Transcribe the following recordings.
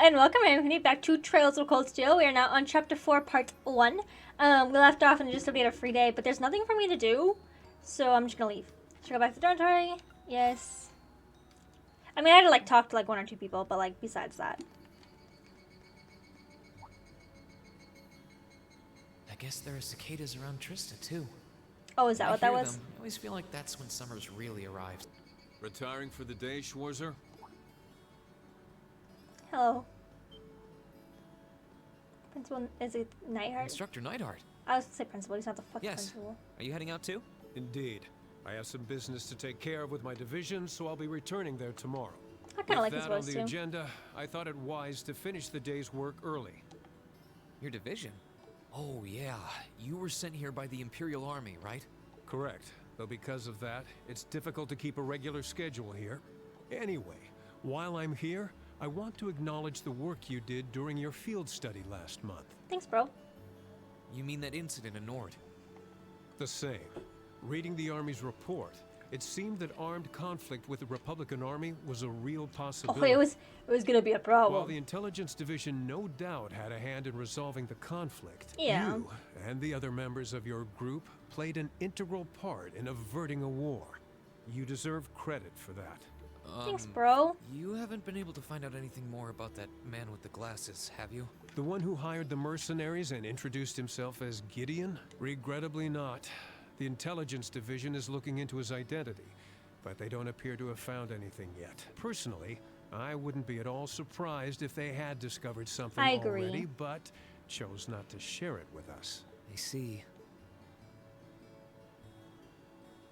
and welcome everybody back to Trails of Cold Steel. We are now on Chapter 4, Part 1. We left off and just to be a free day, but there's nothing for me to do, so I'm just gonna leave. Should I go back to the dormitory? Yes. I mean, I had to, like, talk to, like, one or two people, but, like, besides that. I guess there are cicadas around Trista, too. Oh, is that what that was? Them, I always feel like that's when summer's really arrives. Retiring for the day, Schwarzer? Hello. Principal, is it Neidhart? Instructor Neidhart. I was gonna say principal, he's not the fucking principal. Are you heading out too? Indeed. I have some business to take care of with my division, so I'll be returning there tomorrow. I kinda like his With that on voice the too. agenda, I thought it wise to finish the day's work early. Your division? Oh yeah, you were sent here by the Imperial Army, right? Correct. Though because of that, it's difficult to keep a regular schedule here. Anyway, while I'm here, I want to acknowledge the work you did during your field study last month. Thanks, bro. You mean that incident in Nord? The same. Reading the Army's report, it seemed that armed conflict with the Republican Army was a real possibility. Oh, it was gonna be a problem. While the Intelligence Division no doubt had a hand in resolving the conflict, Yeah. you and the other members of your group played an integral part in averting a war. You deserve credit for that. Thanks, bro. You haven't been able to find out anything more about that man with the glasses, have you? The one who hired the mercenaries and introduced himself as Gideon? Regrettably not. The Intelligence Division is looking into his identity, but they don't appear to have found anything yet. Personally, I wouldn't be at all surprised if they had discovered something I agree. already, but chose not to share it with us. I see.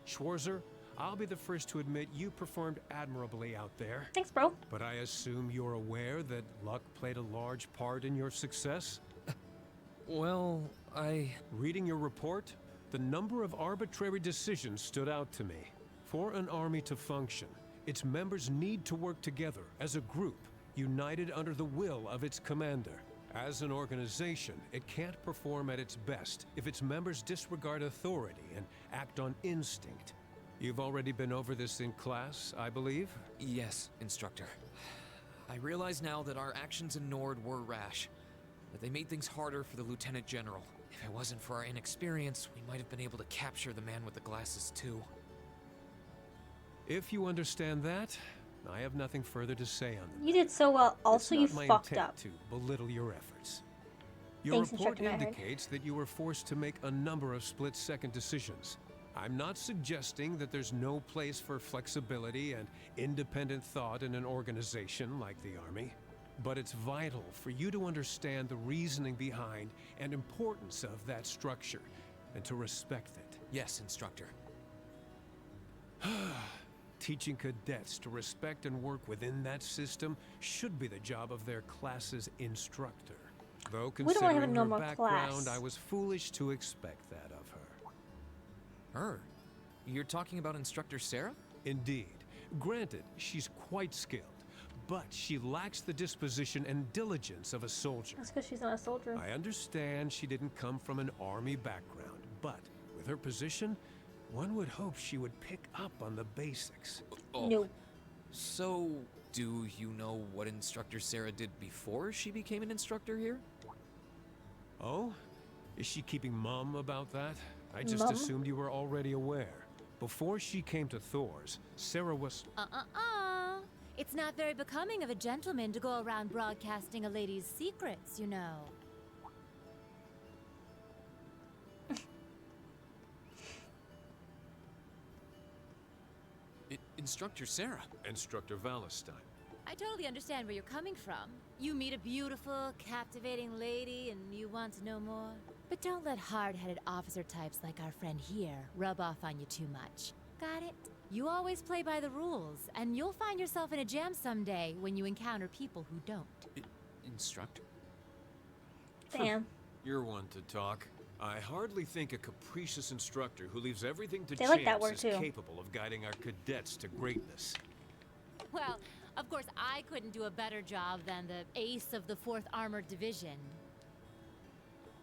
Schwarzer, I'll be the first to admit you performed admirably out there. Thanks, bro. But I assume you're aware that luck played a large part in your success? Well, Reading your report, the number of arbitrary decisions stood out to me. For an army to function, its members need to work together as a group, united under the will of its commander. As an organization, it can't perform at its best if its members disregard authority and act on instinct. You've already been over this in class, I believe? Yes, Instructor. I realize now that our actions in Nord were rash, that they made things harder for the Lieutenant General. If it wasn't for our inexperience, we might have been able to capture the man with the glasses too. If you understand that, I have nothing further to say on it. You did so well. Also, you It's not my fucked intent up. to belittle your efforts. Your Thanks, report Instructor Neidhart. indicates that you were forced to make a number of split-second decisions. I'm not suggesting that there's no place for flexibility and independent thought in an organization like the Army, but it's vital for you to understand the reasoning behind and importance of that structure, and to respect it. Yes, Instructor. Teaching cadets to respect and work within that system should be the job of their class's instructor. Though We don't wanna have a considering her normal background, class. I was foolish to expect that of her. Her? You're talking about Instructor Sarah? Indeed. Granted, she's quite skilled, but she lacks the disposition and diligence of a soldier. That's because she's not a soldier. I understand she didn't come from an army background, but with her position, one would hope she would pick up on the basics. Oh. No. So, do you know what Instructor Sarah did before she became an instructor here? Oh? Is she keeping mum about that? I just Mum? assumed you were already aware. Before she came to Thor's, Sarah was... It's not very becoming of a gentleman to go around broadcasting a lady's secrets, you know. Instructor Sarah? Instructor Valentine. I totally understand where you're coming from. You meet a beautiful, captivating lady and you want to know more. But don't let hard-headed officer types like our friend here rub off on you too much. Got it? You always play by the rules, and you'll find yourself in a jam someday when you encounter people who don't. Instructor? Damn. You're one to talk. I hardly think a capricious instructor who leaves everything to They chance like that word is too. capable of guiding our cadets to greatness. Well, of course, I couldn't do a better job than the ace of the 4th Armored Division.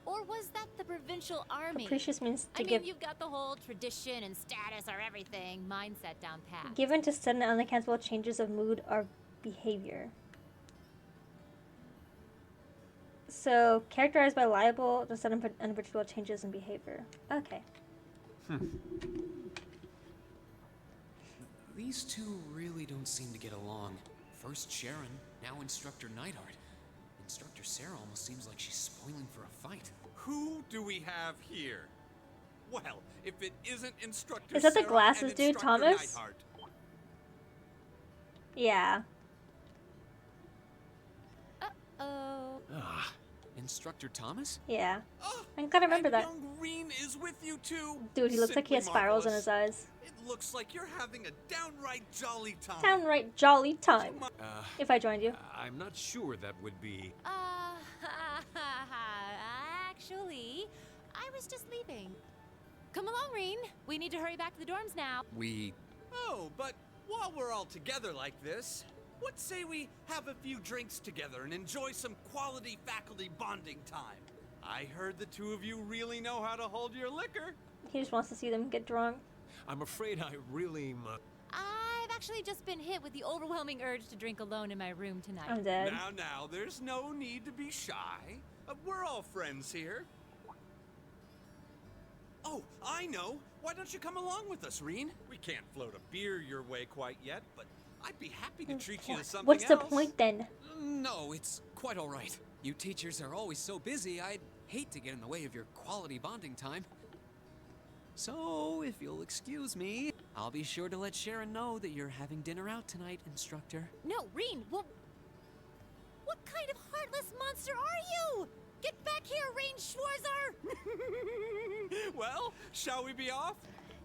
Or was that the Provincial Army? Capricious means to I mean, give. you've got the whole tradition and status are everything mindset down pat. Given to sudden and unaccountable changes of mood or behavior. So, characterized by liable to sudden unpredictable changes in behavior. Okay. These two really don't seem to get along. First Sharon, now Instructor Neidhart. Instructor Sarah almost seems like she's spoiling for a fight. Who do we have here? Well, if it isn't Instructor Is that the Sarah glasses and dude, Instructor Thomas? Neidhart. Yeah. Uh-oh. Instructor Thomas? Yeah. Oh, I gotta remember and that. young Reen is with you too. Dude, he looks like he has Simply spirals in marvelous. his eyes. It looks like you're having a downright jolly time. Downright jolly time. If I joined you. I'm not sure that would be... Actually, I was just leaving. Come along, Reen. We need to hurry back to the dorms now. Oh, but while we're all together like this, what say we have a few drinks together and enjoy some quality faculty bonding time? I heard the two of you really know how to hold your liquor. He just wants to see them get drunk. I'm afraid I really must... I've actually just been hit with the overwhelming urge to drink alone in my room tonight. I'm dead. Now, there's no need to be shy. We're all friends here. Oh, I know. Why don't you come along with us, Reen? We can't float a beer your way quite yet, but I'd be happy to treat you to something What's the else. point then? No, it's quite all right. You teachers are always so busy, I'd hate to get in the way of your quality bonding time. So, if you'll excuse me, I'll be sure to let Sharon know that you're having dinner out tonight, Instructor. No, Reen, what kind of heartless monster are you? Get back here, Reen Schwarzer! Well, shall we be off?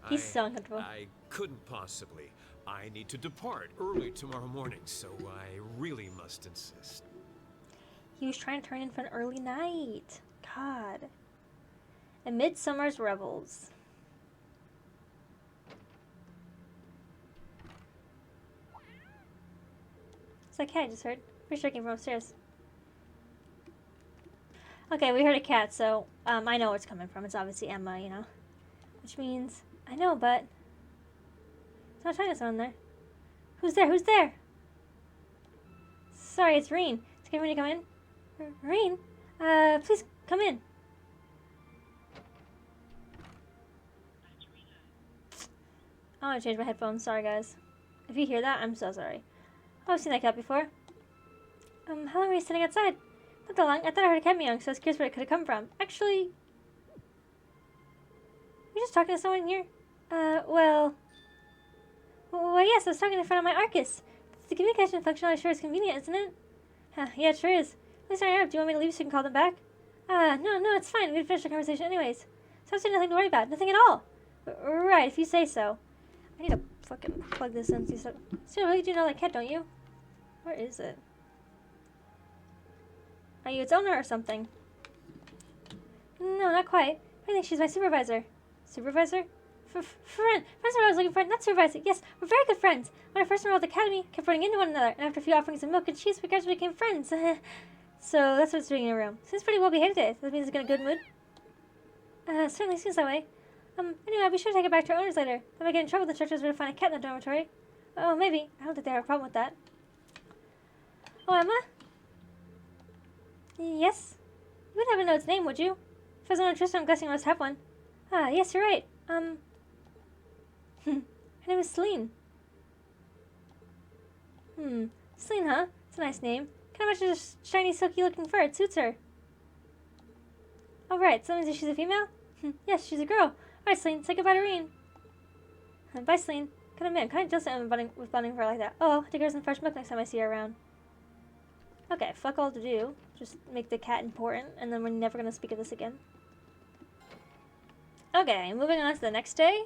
He's so uncomfortable. I couldn't possibly. I need to depart early tomorrow morning, so I really must insist. He was trying to turn in for an early night. God. Amid Summer's revels. It's like, hey, I just heard. Pretty sure it came from upstairs. Okay, we heard a cat, so I know where it's coming from. It's obviously Emma, you know. Which means, I know, but... It's not China's on there. Who's there? Who's there? Sorry, it's Reen. Is it ready to come in? Reen? Please come in. I want to change my headphones. Sorry, guys. If you hear that, I'm so sorry. Oh, I've seen that cat before. How long were you sitting outside? Not that long. I thought I heard a cat meowing, so I was curious where it could have come from. Actually... You're just talking to someone here? Well, yes, I was talking in front of my Arcus. The communication functionality sure is convenient, isn't it? Yeah, it sure is. Please hurry up. Do you want me to leave so you can call them back? No, it's fine. We finished our conversation anyways. So I've nothing to worry about. Nothing at all. Right, if you say so. I need to fucking plug this in. So you really do know that cat, don't you? Where is it? Are you its owner or something? No, not quite. I think she's my supervisor. Supervisor? Friend. Friends are what I was looking for, not supervisor. Yes, we're very good friends. When I first enrolled at the academy, kept running into one another, and after a few offerings of milk and cheese, we gradually became friends. So that's what it's doing in your room. Seems pretty well behaved today. That means it's in a good mood. Certainly seems that way. Anyway, I'll be sure to take it back to our owners later. If I get in trouble, the instructors were to find a cat in the dormitory. Oh, maybe. I don't think they have a problem with that. Oh, Emma? Yes? You wouldn't happen to know its name, would you? If I was uninterested, I'm guessing I must have one. Yes, you're right. Her name is Celine. Celine, huh? It's a nice name. Kind of matches a shiny, silky-looking fur. It suits her. Oh, right. So that means she's a female? Yes, she's a girl. Alright, Celine. Say goodbye to Reen. Bye, Celine. Kind of man. Kind of jealous with bonding with her like that. Oh, I'll take her some fresh milk next time I see her around. Okay, fuck all to do. Just make the cat important, and then we're never going to speak of this again. Okay, moving on to the next day.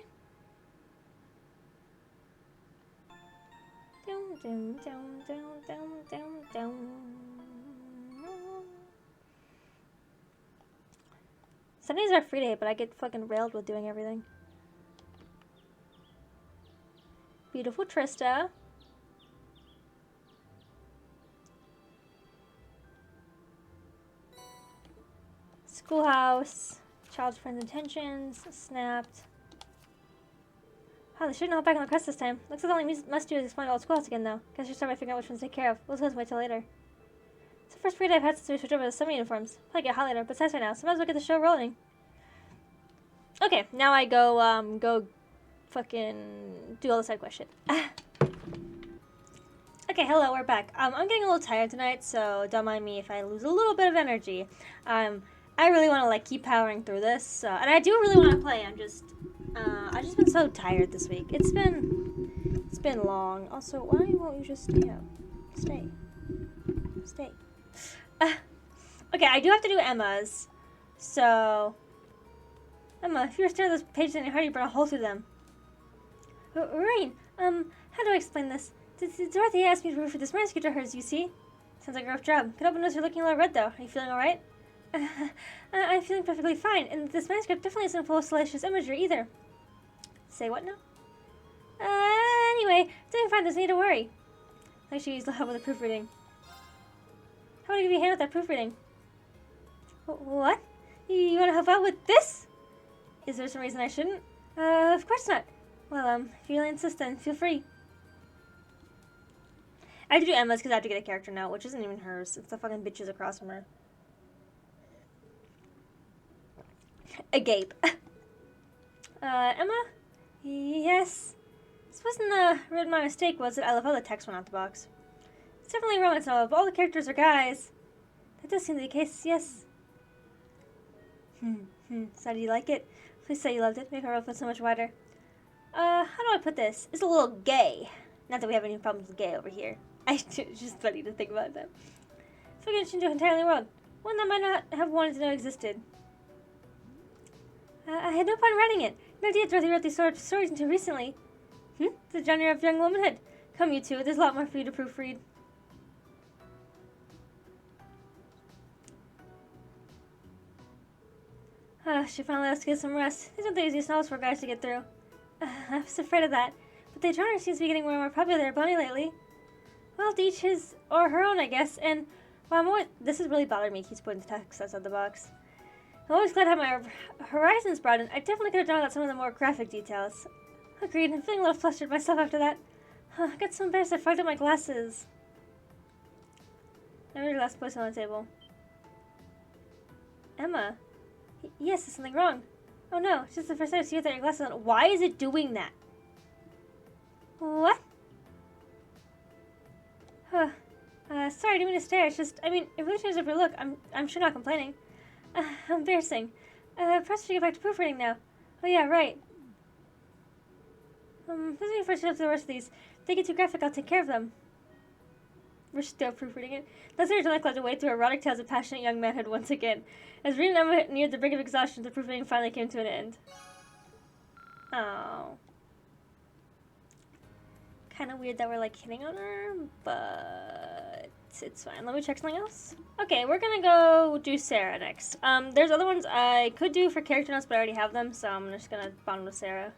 Sundays are a free day, but I get fucking railed with doing everything. Beautiful Trista. Schoolhouse. Child's friend's intentions. Snapped. Oh, they shouldn't hold back on the quest this time. Looks like all we must do is explain all the schoolhouse again, though. Guess we should start by figuring out which ones to take care of. We'll just wait till later. So first period I've had since we switched over to summer uniforms. Probably get hot later, but it's nice right now, so might as well get the show rolling. Okay, now I go fucking do all the side quest shit. Okay, hello, we're back. I'm getting a little tired tonight, so don't mind me if I lose a little bit of energy. I really want to like keep powering through this, and I do really want to play. I've just been so tired this week. It's been long. Also, why won't you just stay out? Stay. Okay, I do have to do Emma's. So, Emma, if you were staring at those pages in your heart, you burn a hole through them. Rain, how do I explain this? Dorothy asked me to proof for this manuscript of hers, you see? Sounds like a rough job. Could open notice you're looking a little red, though. Are you feeling alright? I'm feeling perfectly fine, and this manuscript definitely isn't full of salacious imagery, either. Say what now? Anyway, doing fine, there's no need to worry. I should use the help with the proofreading. How would I give you a hand with that proofreading? What? You want to help out with this? Is there some reason I shouldn't? Of course not. Well, if you really insist, then feel free. I have to do Emma's because I have to get a character now, which isn't even hers. It's the fucking bitches across from her. Agape. Emma? Yes? This wasn't really my mistake, was it? I love how the text went out the box. It's definitely a romance novel, but all the characters are guys. That does seem to be the case, yes. So do you like it? Please say you loved it. Make our world feel so much wider. How do I put this? It's a little gay. Not that we have any problems with gay over here. It's just funny to think about that. So we're going to change an entirely world. One that might not have wanted to know existed. I had no part in writing it. No idea Dorothy wrote these sort of stories until recently. The genre of young womanhood. Come, you two. There's a lot more for you to proofread. She finally let us get some rest. These aren't the easiest novels for guys to get through. I was afraid of that. But the genre seems to be getting more and more popular there, bunny lately. Well, to each his or her own, I guess. And while this is really bothering me. Keeps putting the text outside the box. I'm always glad to have my horizons broadened. I definitely could have done without some of the more graphic details. Agreed. I'm feeling a little flustered myself after that. I got so embarrassed I fogged up my glasses. I made a glass place on the table. Emma. Yes, there's something wrong. Oh no, it's just the first time I see you without your glasses on. Why is it doing that? What? Sorry, I didn't mean to stare. It's just, I mean, it really changes up your look. I'm sure not complaining. Embarrassing. Perhaps we should get back to proofreading now. Oh yeah, right. Let's me first up to the rest of these. If they get too graphic, I'll take care of them. We're still proofreading it. That's our like led to wade through erotic tales of passionate young manhood once again. As Reed and Emma neared the brink of exhaustion, the proofreading finally came to an end. Oh. Kind of weird that we're like hitting on her, but it's fine. Let me check something else. Okay, we're gonna go do Sarah next. There's other ones I could do for character notes, but I already have them, so I'm just gonna bond with Sarah.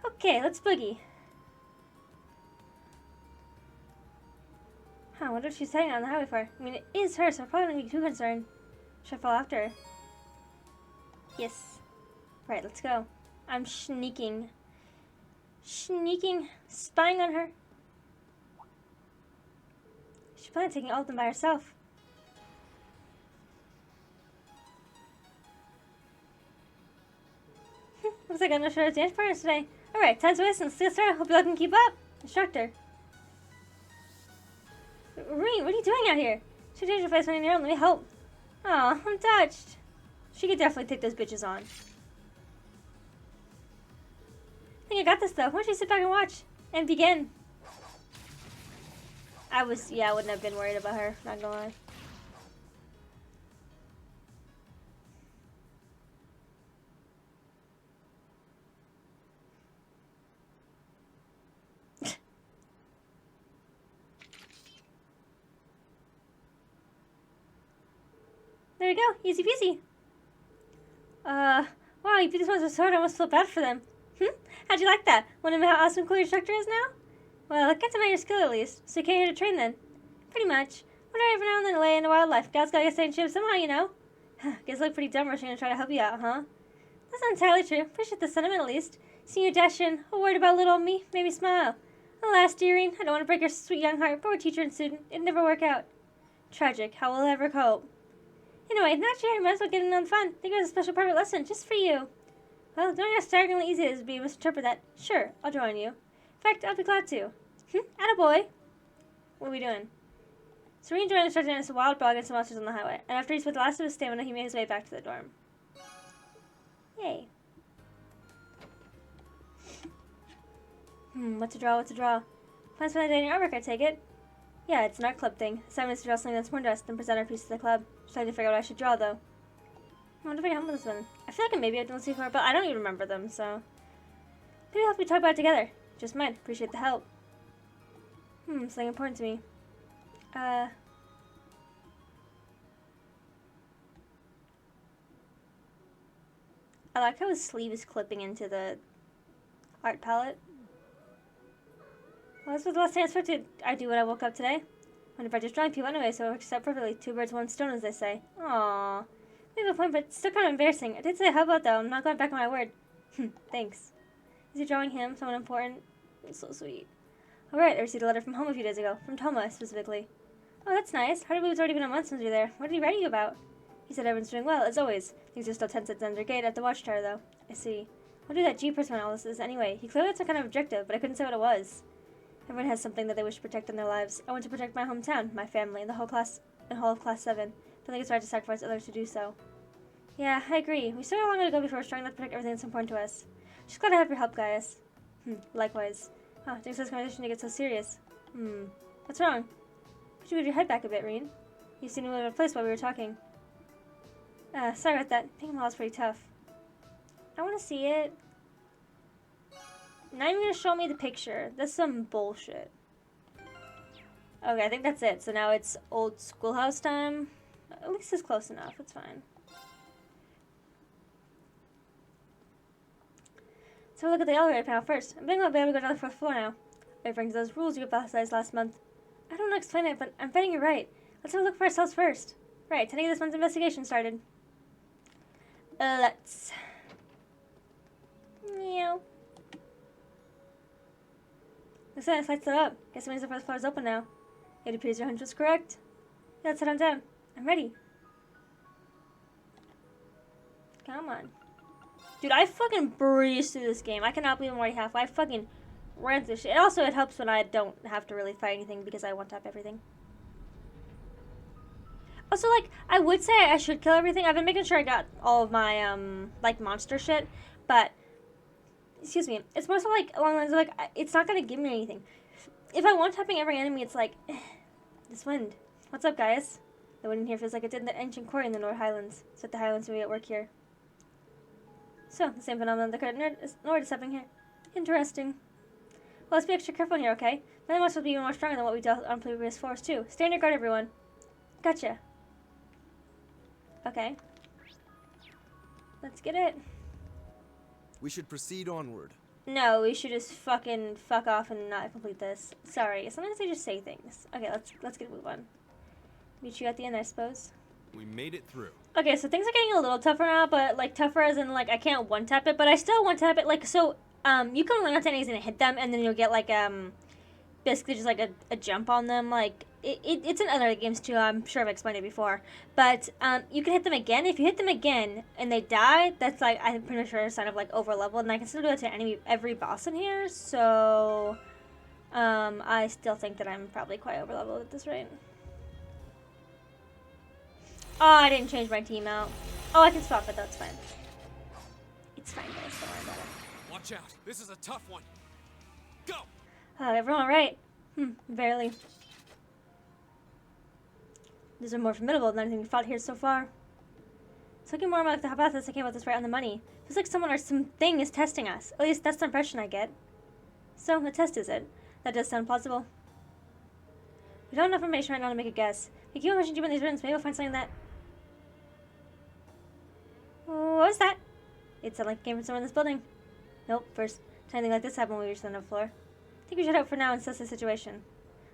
Okay, let's boogie. I wonder if she's heading on the highway for. I mean, it is her, so I'm probably not be too concerned. Should I follow after her? Yes. Right, let's go. I'm sneaking. Spying on her. She planned on taking all of them by herself. Looks like I'm not sure of dance partners today. Alright, time to listen. Let's get started. Hope y'all can keep up. Instructor. Reen, what are you doing out here? She changed your face when you're near. Let me help. Aw, I'm touched. She could definitely take those bitches on. I think I got this though. Why don't you sit back and watch? And begin. I wouldn't have been worried about her, not gonna lie. There we go, easy peasy. Wow, you beat these ones so hard I almost feel bad for them. How'd you like that? Wanna know how awesome cool your instructor is now? Well, it gets to know your skill at least, so you came here to train then. Pretty much. What are every now and then away in the wildlife? God's gotta get staying shape somehow, you know. Guess I look pretty dumb rushing to try to help you out, huh? That's not entirely true. Appreciate the sentiment at least. Seeing you dash in, all worried about little old me, made me smile. Alas, dearie, I don't want to break your sweet young heart, but we're teacher and student. It'd never work out. Tragic. How will I ever cope? Anyway, not you. I might as well get in on the fun. Think it was a special private lesson just for you. Well, don't know how staggeringly easy it is to be misinterpret that. Sure, I'll join you. In fact, I'll be glad to. Attaboy. What are we doing? Serene joined instructor against a wild bog and some monsters on the highway, and after he spent the last of his stamina, he made his way back to the dorm. Yay. What to draw, what to draw? Plans for the day in your artwork, I take it? Yeah, it's an art club thing. Assignment is to draw something that's more to us than present our piece to the club. Just trying to figure out what I should draw, though. I wonder if I can help with this one. I feel like maybe I've done this before, but I don't even remember them, so... Maybe help me talk about it together. Just might. Appreciate the help. Something important to me. I like how his sleeve is clipping into the art palette. Well, this was the last thing I expected I'd do when I woke up today. Wonder if I just drawing people anyway, so it works out perfectly. 2 birds, 1 stone, as they say. Aww. We have a point, but it's still kind of embarrassing. I did say how about though. I'm not going back on my word. Thanks. Is he drawing him? Someone important? It's so sweet. Alright, I received a letter from home a few days ago. From Toma, specifically. Oh, that's nice. Hardly believe it's already been a month since you were there. What did he write you about? He said everyone's doing well, as always. Things are still tense at Zender Gate at the watchtower, though. I see. What did that G-person on all this is anyway? He clearly had some kind of objective, but I couldn't say what it was. Everyone has something that they wish to protect in their lives. I want to protect my hometown, my family, and the whole of Class 7. I think it's right to sacrifice others to do so. Yeah, I agree. We still have a long way to go before we're strong enough to protect everything that's important to us. Just glad to have your help, Gaius. Likewise. Oh, thanks for this conversation to get so serious. What's wrong? Could you move your head back a bit, Reed? You seemed to move out of place while we were talking. Sorry about that. Picking is pretty tough. I want to see it. Not even going to show me the picture. That's some bullshit. Okay, I think that's it. So now it's old schoolhouse time. At least it's close enough. It's fine. So we'll look at the elevator panel first. I'm betting I'll be able to go down the 4th floor now. Referring to those rules you emphasized last month. I don't know how to explain it, but I'm betting you're right. Let's have a look for ourselves first. Right, time to get this month's investigation started. Let's... Meow. Looks like lights lit up. Guess it means the 1st floor is open now. It appears your hunch was correct. Yeah, let's head on down. I'm ready. Come on. Dude, I fucking breezed through this game. I cannot believe I'm already halfway. I fucking ran through shit. Also, it helps when I don't have to really fight anything because I one-tap everything. Also, like, I would say I should kill everything. I've been making sure I got all of my, like, monster shit. But, excuse me, it's more so, like, along the lines of, like, it's not gonna give me anything. If I one-tapping every enemy, it's like, this wind. What's up, guys? The wind in here feels like it did in the ancient quarry in the North Highlands. It's like the Highlands we at work here. So, the same phenomenon that occurred in Nord is happening here. Interesting. Well, let's be extra careful here, okay? My monsters will be even more stronger than what we dealt on previous floors, too. Stay on your guard, everyone. Gotcha. Okay. Let's get it. We should proceed onward. No, we should just fucking fuck off and not complete this. Sorry, sometimes I just say things. Okay, let's get a move on. Meet you at the end, I suppose. We made it through. Okay, so things are getting a little tougher now, but like tougher as in like I can't one-tap it, but I still one-tap it. Like, so you can land on enemies and hit them, and then you'll get like basically just like a jump on them. Like it's in other games too. I'm sure I've explained it before, but you can hit them again. If you hit them again and they die, that's like I'm pretty sure a sign of like over level, and I can still do it to every boss in here. So I still think that I'm probably quite over leveled at this rate. Oh, I didn't change my team out. Oh, I can swap it. That's fine. It's fine, guys. Don't worry about it. Watch out. This is a tough one. Go! Everyone all right? Barely. These are more formidable than anything we fought here so far. It's looking more like the hypothesis I came up with this right on the money. Feels like someone or something is testing us. At least that's the impression I get. So, the test is it? That does sound plausible. We don't have enough information right now to make a guess. If you keep on pushing deep in these rooms, maybe we'll find something that... What was that? It sounded like it came from somewhere in this building. Nope, first time anything like this happened when we reached the 9th floor. I think we should head out for now and assess the situation.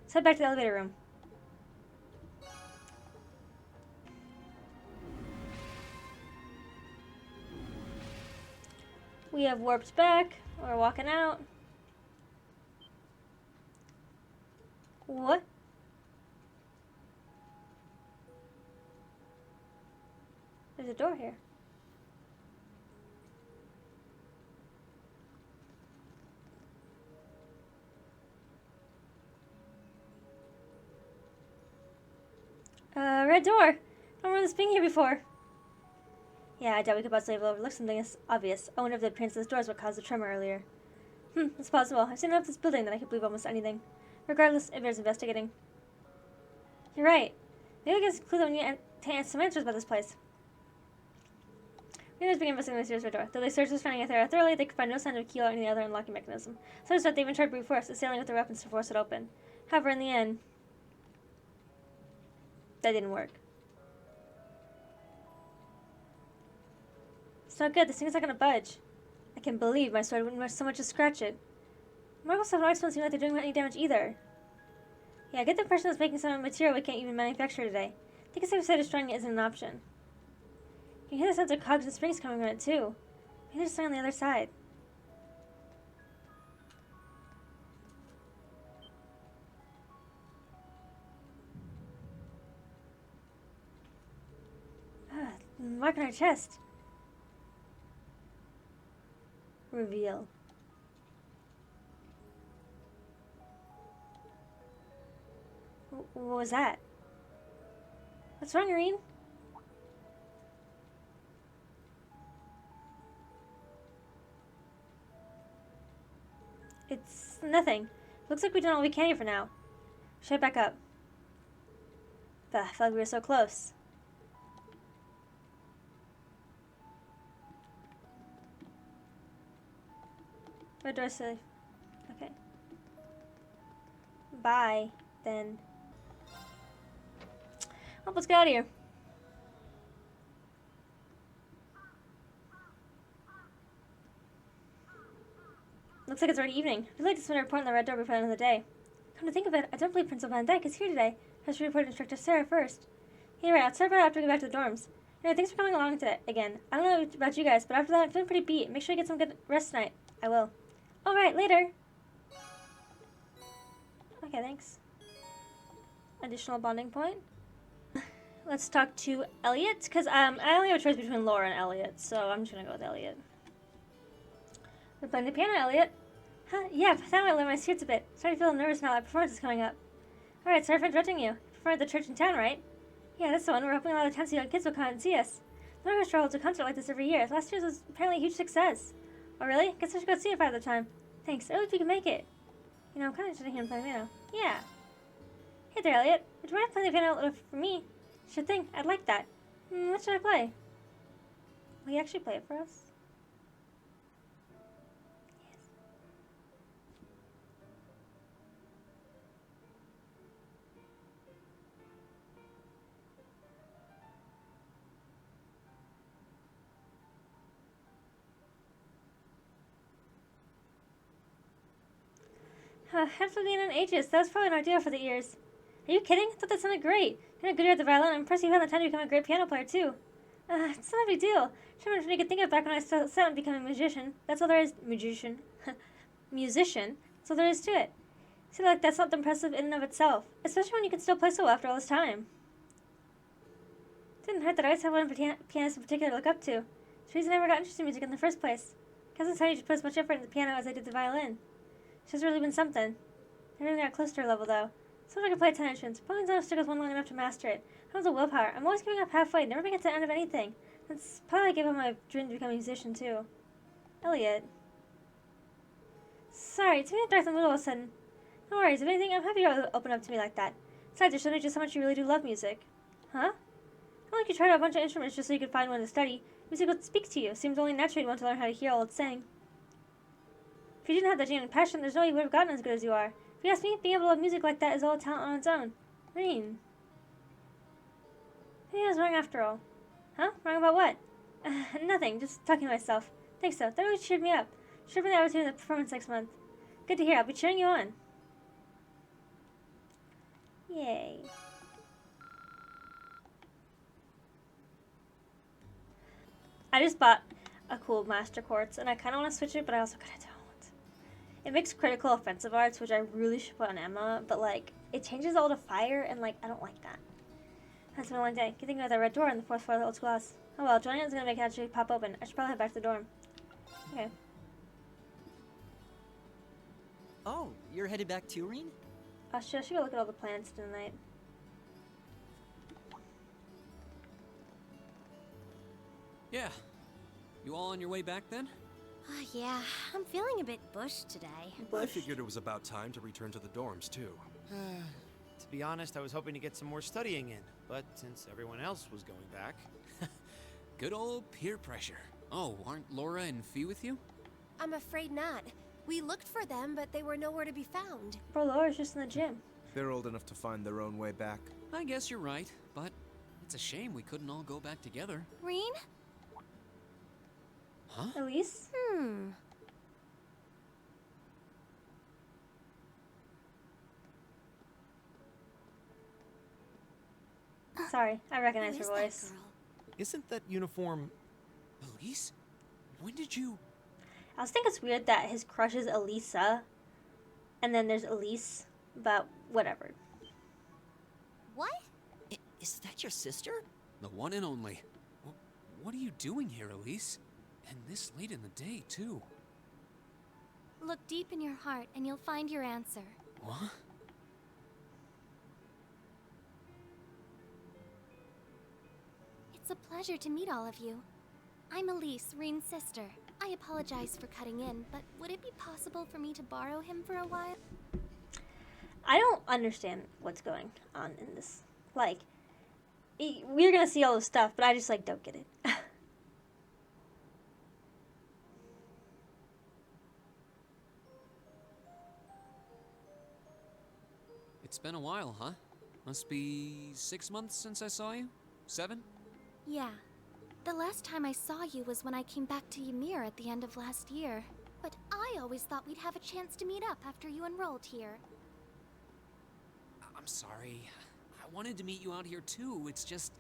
Let's head back to the elevator room. We have warped back. We're walking out. What? There's a door here. Red door. I don't remember this being here before. Yeah, I doubt we could possibly have overlooked something as obvious. I wonder if the appearance of this door is what caused the tremor earlier. It's possible. I've seen enough of this building that I could believe almost anything. Regardless, it bears investigating. You're right. Maybe I can conclude that we need to answer some answers about this place. Readers began investigating the mysterious red door. Though they searched this finding it thoroughly, they could find no sign of a key or any other unlocking mechanism. So instead, they even tried brute force, assailing with their weapons to force it open. However, in the end, that didn't work. It's not good. This thing's not gonna budge. I can't believe my sword wouldn't so much as scratch it. Marbles have always don't seem like they're doing any damage either. Yeah, I get the impression it's making some material we can't even manufacture today. I think it's safe to say destroying it isn't an option. You can hear the sounds of cogs and springs coming from it too. Maybe there's something on the other side. Mark on our chest. Reveal. What was that? What's wrong, Irene? It's nothing. Looks like we've done all we can here for now. Should I back up? I felt like we were so close. Red door safe. Okay. Bye, then. Oh, let's get out of here. Looks like it's already evening. I'd like to submit a report on the red door before the end of the day. Come to think of it, I don't believe Principal Van Dyke is here today. I should report to Instructor Sarah first. Hey, right, I'll start right after we get back to the dorms. Anyway, thanks for coming along today again. I don't know about you guys, but after that, I'm feeling pretty beat. Make sure you get some good rest tonight. I will. Alright, later. Okay, thanks. Additional bonding point. Let's talk to Elliot, because I only have a choice between Laura and Elliot, so I'm just going to go with Elliot. We're playing the piano, Elliot. Huh? Yeah, I thought I might learn my secrets a bit. Starting to feel nervous now that performance is coming up. Alright, sorry for interrupting you. You perform at the church in town, right? Yeah, that's the one. We're hoping a lot of town kids will come out and see us. The orchestra holds a concert like this every year. Last year's was apparently a huge success. Oh, really? Guess I should go see it by the time. Thanks. I hope you can make it. You know, I'm kind of interested in hearing him play the piano. Yeah. Hey there, Elliot. Would you mind playing the piano a little for me? Should think. I'd like that. What should I play? Will you actually play it for us? Absolutely in ages. That was probably an ordeal for the ears. Are you kidding? I thought that sounded great. You're a good ear at the violin. I'm impressed you found the time to become a great piano player, too. It's not a big deal. Sure, much you could think of back when I set out to become a musician. That's all there is. Musician. Musician. That's all there is to it. See, like, that's not impressive in and of itself. Especially when you can still play so well after all this time. Didn't hurt that I always had one pianist in particular to look up to. It's the reason I never got interested in music in the first place. Cousins tell you to put as much effort into the piano as I did the violin. She's really been something. I never got close to her level, though. Sometimes I can play 10 instruments. Probably not stick with one long enough to master it. I was a willpower. I'm always giving up halfway. Never make it to the end of anything. That's probably why I gave up my dream to become a musician, too. Elliot. Sorry, it's getting dark in the middle all of a sudden. No worries. If anything, I'm happy you open up to me like that. Besides, you're showing me just how much you really do love music. Huh? Not like you tried out a bunch of instruments just so you could find one to study. Music would speak to you. Seems only natural you'd want to learn how to hear all it's saying. If you didn't have that genuine passion, there's no way you would have gotten as good as you are. If you ask me, being able to love music like that is all a talent on its own. Maybe I was wrong after all. Huh? Wrong about what? Nothing. Just talking to myself. Thanks, though. That really cheered me up. Should have been the opportunity in the performance next month. Good to hear. I'll be cheering you on. Yay. I just bought a cool Master Quartz, and I kind of want to switch it, but I also kind of don't. It makes critical offensive arts, which I really should put on Emma, but, like, it changes all to fire, and like I don't like that. That's been one day. Good thing about that red door on the 4th floor of the old schoolhouse. Oh well, joining is gonna make it actually pop open. I should probably head back to the dorm. Okay. Oh, you're headed back to Reen? I should go look at all the plans tonight. Yeah. You all on your way back then? Yeah, I'm feeling a bit bushed today. I figured it was about time to return to the dorms, too. To be honest, I was hoping to get some more studying in, but since everyone else was going back... Good old peer pressure. Oh, aren't Laura and Fee with you? I'm afraid not. We looked for them, but they were nowhere to be found. Bro, Laura's just in the gym. They're old enough to find their own way back. I guess you're right, but it's a shame we couldn't all go back together. Reen? Huh? Elise? Sorry, I recognize her Who is that voice. girl? Isn't that uniform... Elise? When did you... I also think it's weird that his crush is Elisa, and then there's Elise, but whatever. What? Is that your sister? The one and only. What are you doing here, Elise? And this late in the day, too. Look deep in your heart and you'll find your answer. What? It's a pleasure to meet all of you. I'm Elise, Reen's sister. I apologize for cutting in, but would it be possible for me to borrow him for a while? I don't understand what's going on in this. Like, we're gonna see all this stuff, but I just, like, don't get it. It's been a while, huh? Must be 6 months since I saw you? 7? Yeah. The last time I saw you was when I came back to Ymir at the end of last year. But I always thought we'd have a chance to meet up after you enrolled here. I'm sorry. I wanted to meet you out here too. It's just,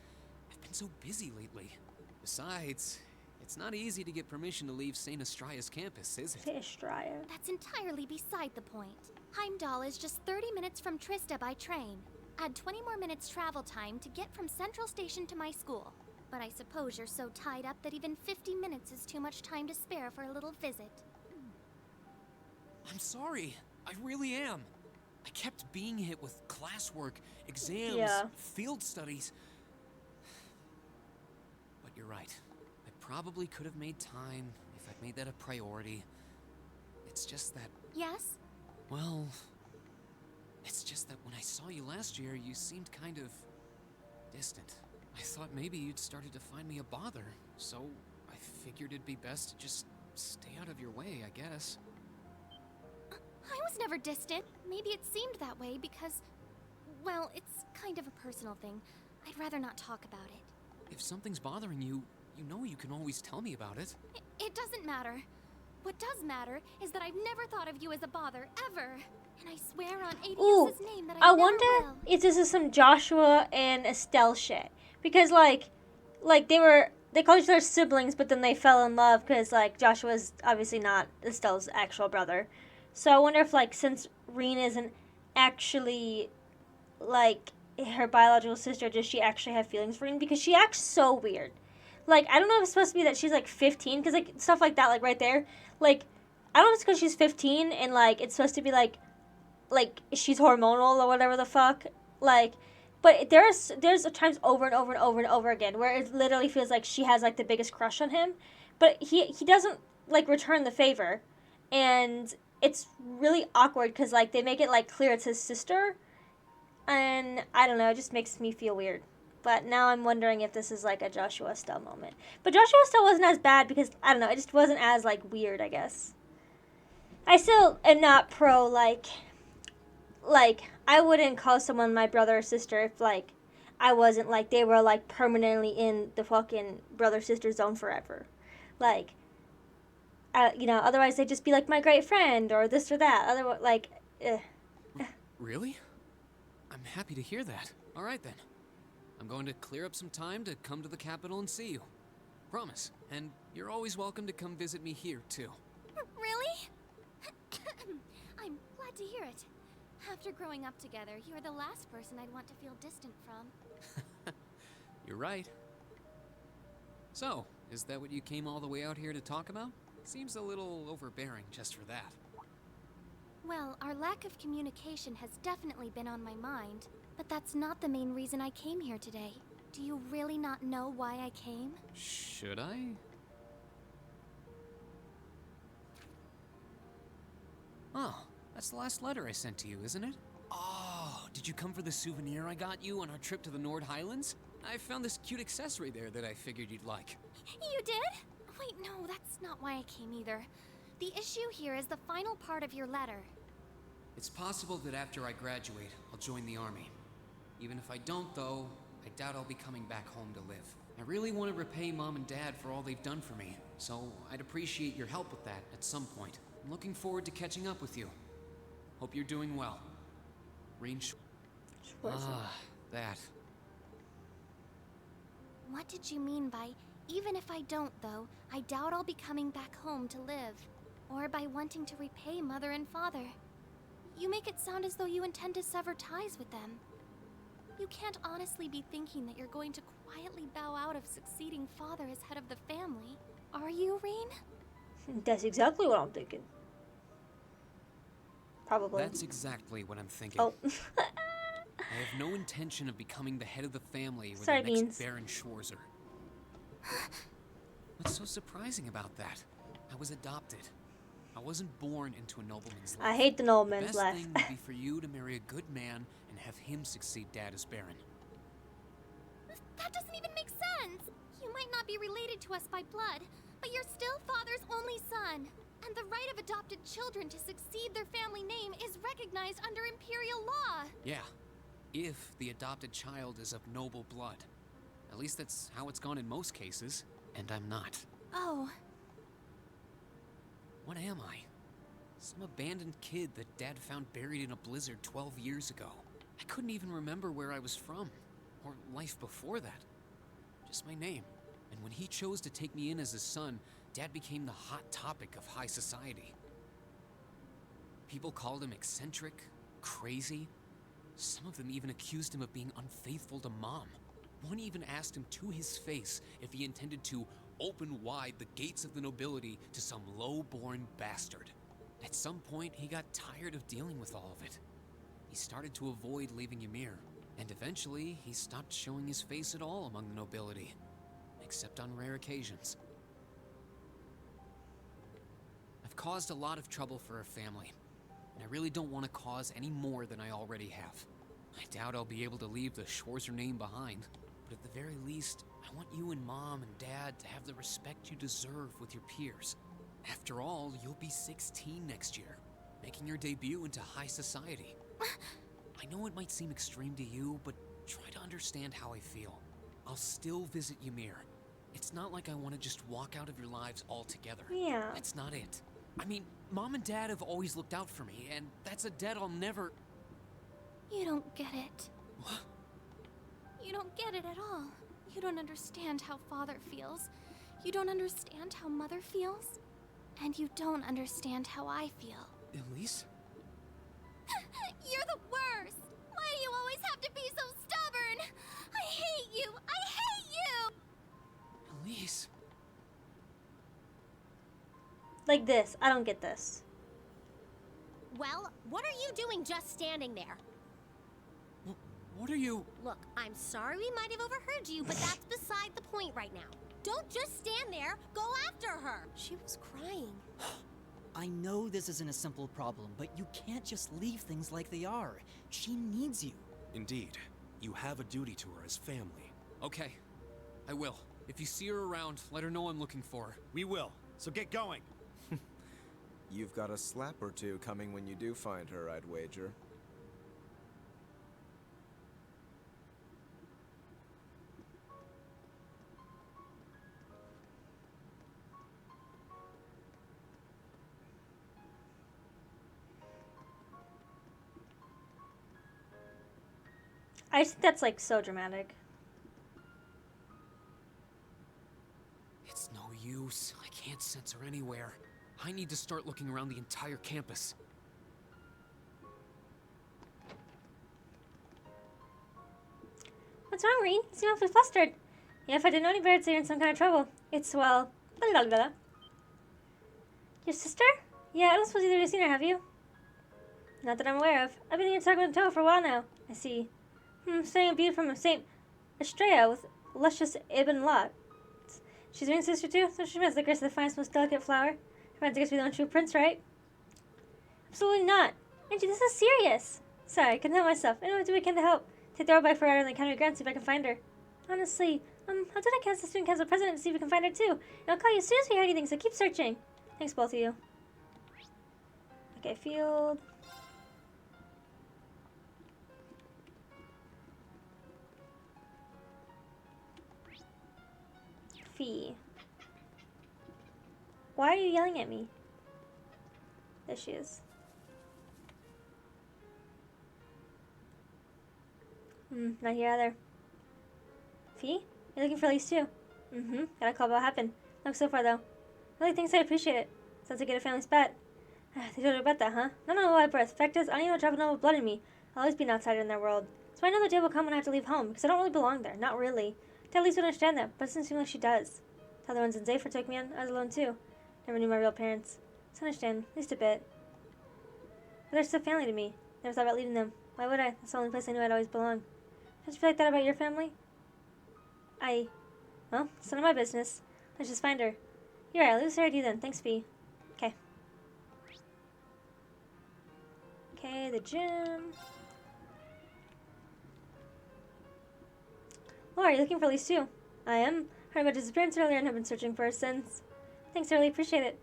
I've been so busy lately. Besides, it's not easy to get permission to leave St. Astraea's campus, is it? Say Estraya. That's entirely beside the point. Heimdallr is just 30 minutes from Trista by train. Add 20 more minutes travel time to get from Central Station to my school. But I suppose you're so tied up that even 50 minutes is too much time to spare for a little visit. I'm sorry. I really am. I kept being hit with classwork, exams, Yeah. field studies. But you're right. I probably could have made time if I'd made that a priority. It's just that, Yes? well, it's just that when I saw you last year, you seemed kind of distant. I thought maybe you'd started to find me a bother, so I figured it'd be best to just stay out of your way, I guess. I was never distant. Maybe it seemed that way because, well, it's kind of a personal thing. I'd rather not talk about it. If something's bothering you, you know you can always tell me about it. It doesn't matter. What does matter is that I've never thought of you as a bother, ever. And I swear on Ooh, Adios's name that I never wonder will. if this is some Joshua and Estelle shit. Because, like they called each other siblings, but then they fell in love because, like, Joshua's obviously not Estelle's actual brother. So I wonder if, like, since Reen isn't actually, like, her biological sister, does she actually have feelings for Reen? Because she acts so weird. Like, I don't know if it's supposed to be that she's, like, 15, because, like, stuff like that, like, right there. Like, I don't know if it's because she's 15 and, like, it's supposed to be, like, she's hormonal or whatever the fuck. Like, but there's times over and over and over and over again where it literally feels like she has, like, the biggest crush on him. But he doesn't, like, return the favor. And it's really awkward because, like, they make it, like, clear it's his sister. And I don't know, it just makes me feel weird. But now I'm wondering if this is, like, a Joshua Estelle moment. But Joshua Estelle wasn't as bad because, I don't know, it just wasn't as, like, weird, I guess. I still am not pro, like, I wouldn't call someone my brother or sister if, like, I wasn't, like, they were, like, permanently in the fucking brother-sister zone forever. Like, you know, otherwise they'd just be, like, my great friend or this or that. Otherwise, like, Really? I'm happy to hear that. All right, then. I'm going to clear up some time to come to the capital and see you. Promise. And you're always welcome to come visit me here, too. Really? I'm glad to hear it. After growing up together, you're the last person I'd want to feel distant from. You're right. So, is that what you came all the way out here to talk about? Seems a little overbearing just for that. Well, our lack of communication has definitely been on my mind, but that's not the main reason I came here today. Do you really not know why I came? Should I? Oh, that's the last letter I sent to you, isn't it? Oh, did you come for the souvenir I got you on our trip to the Nord Highlands? I found this cute accessory there that I figured you'd like. You did? Wait, no, that's not why I came either. The issue here is the final part of your letter. It's possible that after I graduate, I'll join the army. Even if I don't, though, I doubt I'll be coming back home to live. I really want to repay Mom and Dad for all they've done for me, so I'd appreciate your help with that at some point. I'm looking forward to catching up with you. Hope you're doing well. That. What did you mean by, even if I don't, though, I doubt I'll be coming back home to live? Or by wanting to repay Mother and Father? You make it sound as though you intend to sever ties with them. You can't honestly be thinking that you're going to quietly bow out of succeeding father as head of the family. Are you, Rean? That's exactly what I'm thinking. Probably. That's exactly what I'm thinking. Oh. I have no intention of becoming the head of the family with Sorry, the next Beans. Baron Schwarzer. What's so surprising about that? I was adopted. I wasn't born into a nobleman's life. I hate the nobleman's The life. best thing would be for you to marry a good man and have him succeed Dad as Baron. That doesn't even make sense! You might not be related to us by blood, but you're still Father's only son. And the right of adopted children to succeed their family name is recognized under Imperial law. Yeah, if the adopted child is of noble blood. At least that's how it's gone in most cases, and I'm not. Oh. What am I? Some abandoned kid that Dad found buried in a blizzard 12 years ago. I couldn't even remember where I was from, or life before that. Just my name. And when he chose to take me in as his son, Dad became the hot topic of high society. People called him eccentric, crazy. Some of them even accused him of being unfaithful to Mom. One even asked him to his face if he intended to open wide the gates of the nobility to some low-born bastard. At some point, he got tired of dealing with all of it. He started to avoid leaving Ymir, and eventually, he stopped showing his face at all among the nobility, except on rare occasions. I've caused a lot of trouble for our family, and I really don't want to cause any more than I already have. I doubt I'll be able to leave the Schwarzer name behind, but at the very least, I want you and Mom and Dad to have the respect you deserve with your peers. After all, you'll be 16 next year, making your debut into high society. I know it might seem extreme to you, but try to understand how I feel. I'll still visit Ymir. It's not like I want to just walk out of your lives altogether. Yeah. That's not it. I mean, Mom and Dad have always looked out for me, and that's a debt I'll never... You don't get it. What? You don't get it at all. You don't understand how Father feels. You don't understand how Mother feels. And you don't understand how I feel. Elise? You're the worst! Why do you always have to be so stubborn? I hate you! I hate you! Elise? Like this. I don't get this. Well, what are you doing just standing there? What are you... Look, I'm sorry we might have overheard you, but that's beside the point right now. Don't just stand there. Go after her. She was crying. I know this isn't a simple problem, but you can't just leave things like they are. She needs you. Indeed. You have a duty to her as family. Okay, I will. If you see her around, let her know I'm looking for her. We will. So get going. You've got a slap or two coming when you do find her, I'd wager. I just think that's like so dramatic. It's no use. I can't sense her anywhere. I need to start looking around the entire campus. What's wrong, Reen? You seem awfully flustered. Yeah, if I didn't know any better, I'd say you're in some kind of trouble. It's, well... Blah, blah, blah. Your sister? Yeah, I don't suppose either of you seen her, have you? Not that I'm aware of. I've been here talking with Toe for a while now. I see. Studying a beauty from St. Estrella with luscious Ibn Lot. She's Reen's sister too, so she has the grace of the finest, most delicate flower. Her friends, I guess, be the one true prince, right? Absolutely not. Angie, this is serious. Sorry, I couldn't help myself. Anyway, do we can to help. Take the road by Ferrari and the county grant, see if I can find her. Honestly, how did I cancel the student council president to see if we can find her too? And I'll call you as soon as we hear anything, so keep searching. Thanks, both of you. Okay, field. Fee. Why are you yelling at me? There she is. Not here either. Fee? You're looking for Elise too? Got a call about what happened. Look so far though. Really thinks I appreciate it. Sounds like you get a family spat. They told you about that, huh? No, why birth. Fact is, I don't even know drop a noble blood in me. I'll always be an outsider in their world. So I know the day will come when I have to leave home, because I don't really belong there. Not really. Dad at least would understand that, but it doesn't seem like she does. The other ones in Zephyr took me on. I was alone too. Never knew my real parents. So I understand, at least a bit. But they're still family to me. Never thought about leaving them. Why would I? That's the only place I knew I'd always belong. Don't you feel like that about your family? Well, it's none of my business. Let's just find her. You're right, I'll leave Sarah to you then. Thanks, Fee. Okay. Okay, the gym. Laura, are you looking for Elise too? I am. Heard about his disappearance earlier and have been searching for her since. Thanks, I really appreciate it.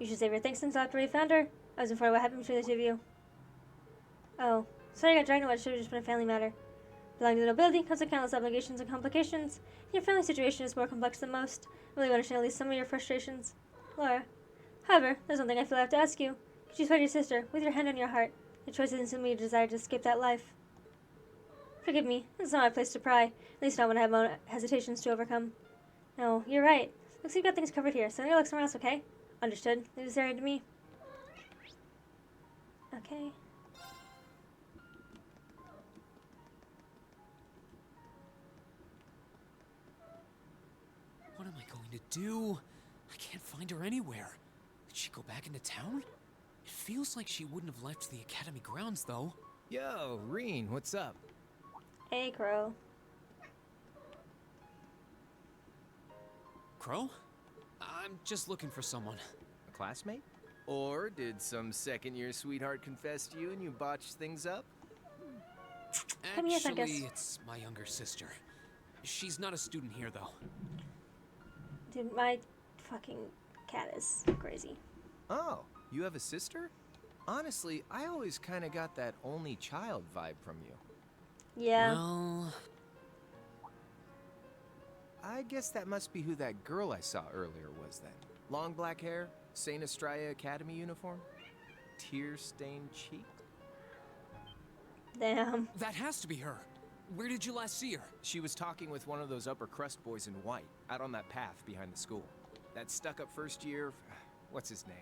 You should save your thanks since after we found her. I was informed what happened between the two of you. Oh, sorry I got dragged into what should have just been a family matter. Belonging to the nobility comes with countless obligations and complications. Your family situation is more complex than most. I really understand at least some of your frustrations. Laura. However, there's one thing I feel I have to ask you. Could you swear to your sister, with your hand on your heart? The choice isn't simply a desire to escape that life. Forgive me, it's not my place to pry. At least not when I have my own hesitations to overcome. No, you're right. Looks like you've got things covered here, so I'm gonna look somewhere else, okay? Understood. Leave this area to me. Okay. What am I going to do? I can't find her anywhere. Did she go back into town? It feels like she wouldn't have left the academy grounds, though. Yo, Reen, what's up? Hey, Crow. Crow? I'm just looking for someone. A classmate? Or did some second-year sweetheart confess to you and you botched things up? Come here, Actually, Fungus. it's my younger sister. She's not a student here, though. Dude, my fucking cat is crazy. Oh, you have a sister? Honestly, I always kind of got that only child vibe from you. Yeah. Well, I guess that must be who that girl I saw earlier was then. Long black hair, St. Estrella Academy uniform, tear-stained cheek. Damn. that has to be her. Where did you last see her? She was talking with one of those upper crust boys in white, out on that path behind the school. That stuck-up first year, what's his name?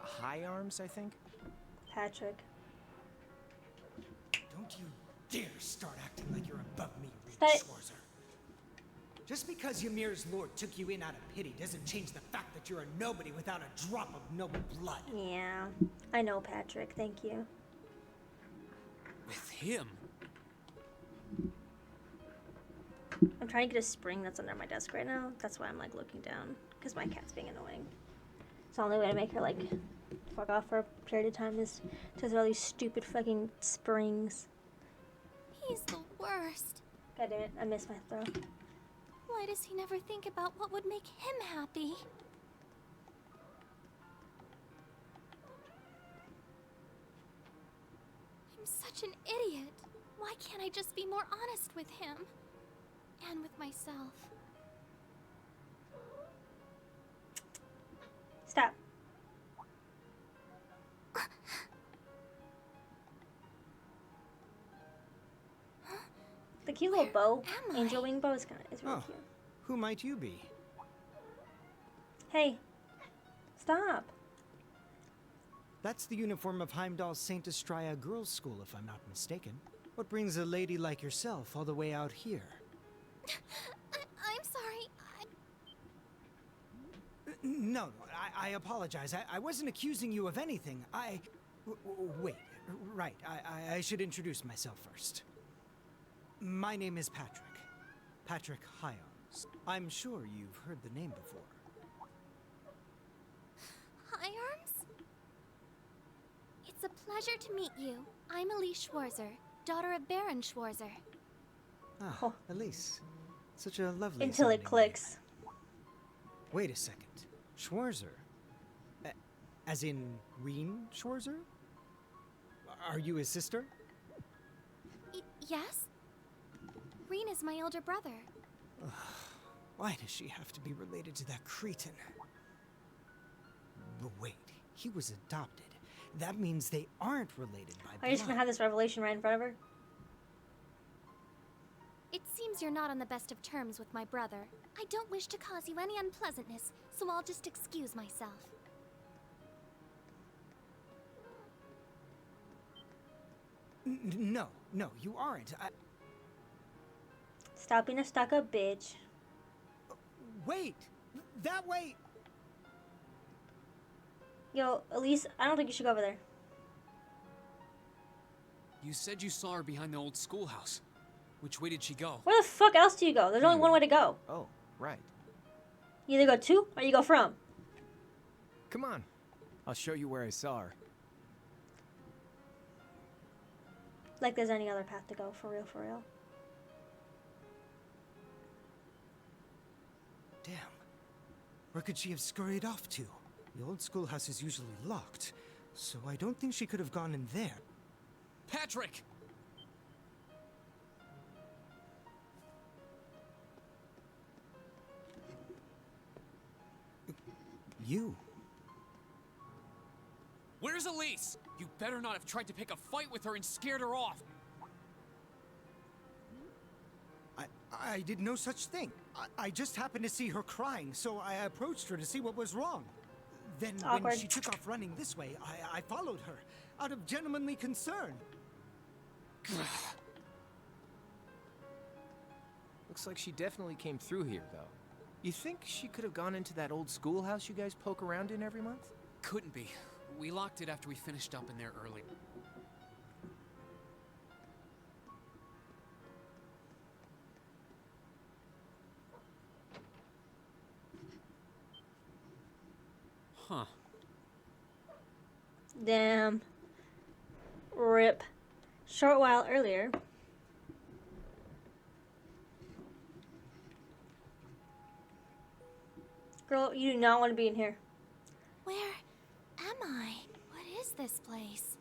High Arms, I think? Patrick. Don't you dare start acting like you're above me, Reed But- Schwarzer. Just because Ymir's lord took you in out of pity doesn't change the fact that you're a nobody without a drop of noble blood. Yeah. I know, Patrick. Thank you. With him? I'm trying to get a spring that's under my desk right now. That's why I'm, like, looking down. Because my cat's being annoying. It's the only way to make her, like, fuck off for a period of time is to throw all these stupid fucking springs. He's the worst. God damn it. I missed my throw. Why does he never think about what would make him happy? I'm such an idiot. Why can't I just be more honest with him? And with myself. Stop. The cute little bow, am I? angel wing bow, is really Oh. cute. Who might you be? Hey, stop. That's the uniform of Heimdall's St. Estrella Girls' School, if I'm not mistaken. What brings a lady like yourself all the way out here? I'm sorry. No, I apologize. I wasn't accusing you of anything. Wait, right. I should introduce myself first. My name is Patrick. Patrick Hyarms. I'm sure you've heard the name before. Hyarms? It's a pleasure to meet you. I'm Elise Schwarzer, daughter of Baron Schwarzer. Ah, Elise. Such a lovely Until it sounding clicks. name. Wait a second. Schwarzer? As in Reen Schwarzer? Are you his sister? Yes? Reen is my older brother. Why does she have to be related to that cretin? But wait, he was adopted. That means they aren't related by blood. Are you just gonna have this revelation right in front of her? It seems you're not on the best of terms with my brother. I don't wish to cause you any unpleasantness, so I'll just excuse myself. No, you aren't. Stop being a stuck-up bitch. Wait! That way! Yo, Elise, I don't think you should go over there. You said you saw her behind the old schoolhouse. Which way did she go? Where the fuck else do you go? There's only one way to go. Oh, right. You either go to or you go from. Come on. I'll show you where I saw her. Like there's any other path to go, for real, for real. Damn. Where could she have scurried off to? The old schoolhouse is usually locked, so I don't think she could have gone in there. Patrick! You? Where's Elise? You better not have tried to pick a fight with her and scared her off. I did no such thing. I just happened to see her crying, so I approached her to see what was wrong. Then Awkward. when she took off running this way, I followed her, out of gentlemanly concern. Looks like she definitely came through here, though. You think she could have gone into that old schoolhouse you guys poke around in every month? Couldn't be. We locked it after we finished up in there early. Huh. Damn. Rip. Short while earlier. Girl, you do not want to be in here. Where am I? What is this place?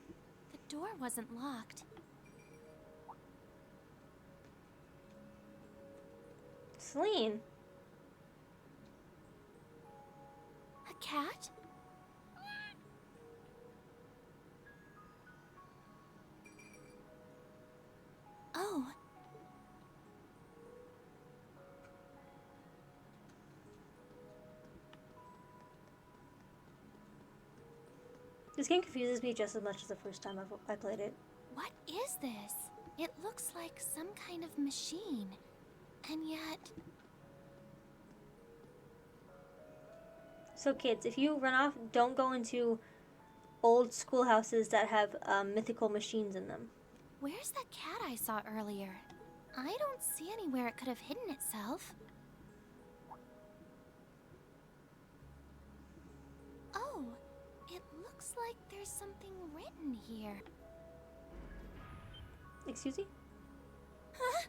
The door wasn't locked. Celine. A cat? Oh. This game confuses me just as much as the first time I played it. What is this? It looks like some kind of machine. And yet... So kids, if you run off, don't go into old schoolhouses that have mythical machines in them. Where's that cat I saw earlier? I don't see anywhere it could have hidden itself. Oh, it looks like there's something written here. Excuse me? Huh?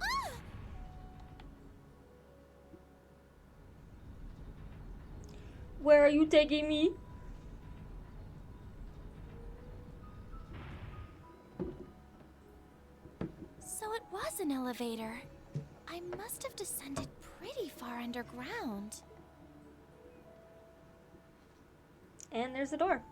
Ah! Where are you taking me? So it was an elevator. I must have descended pretty far underground. And there's the door.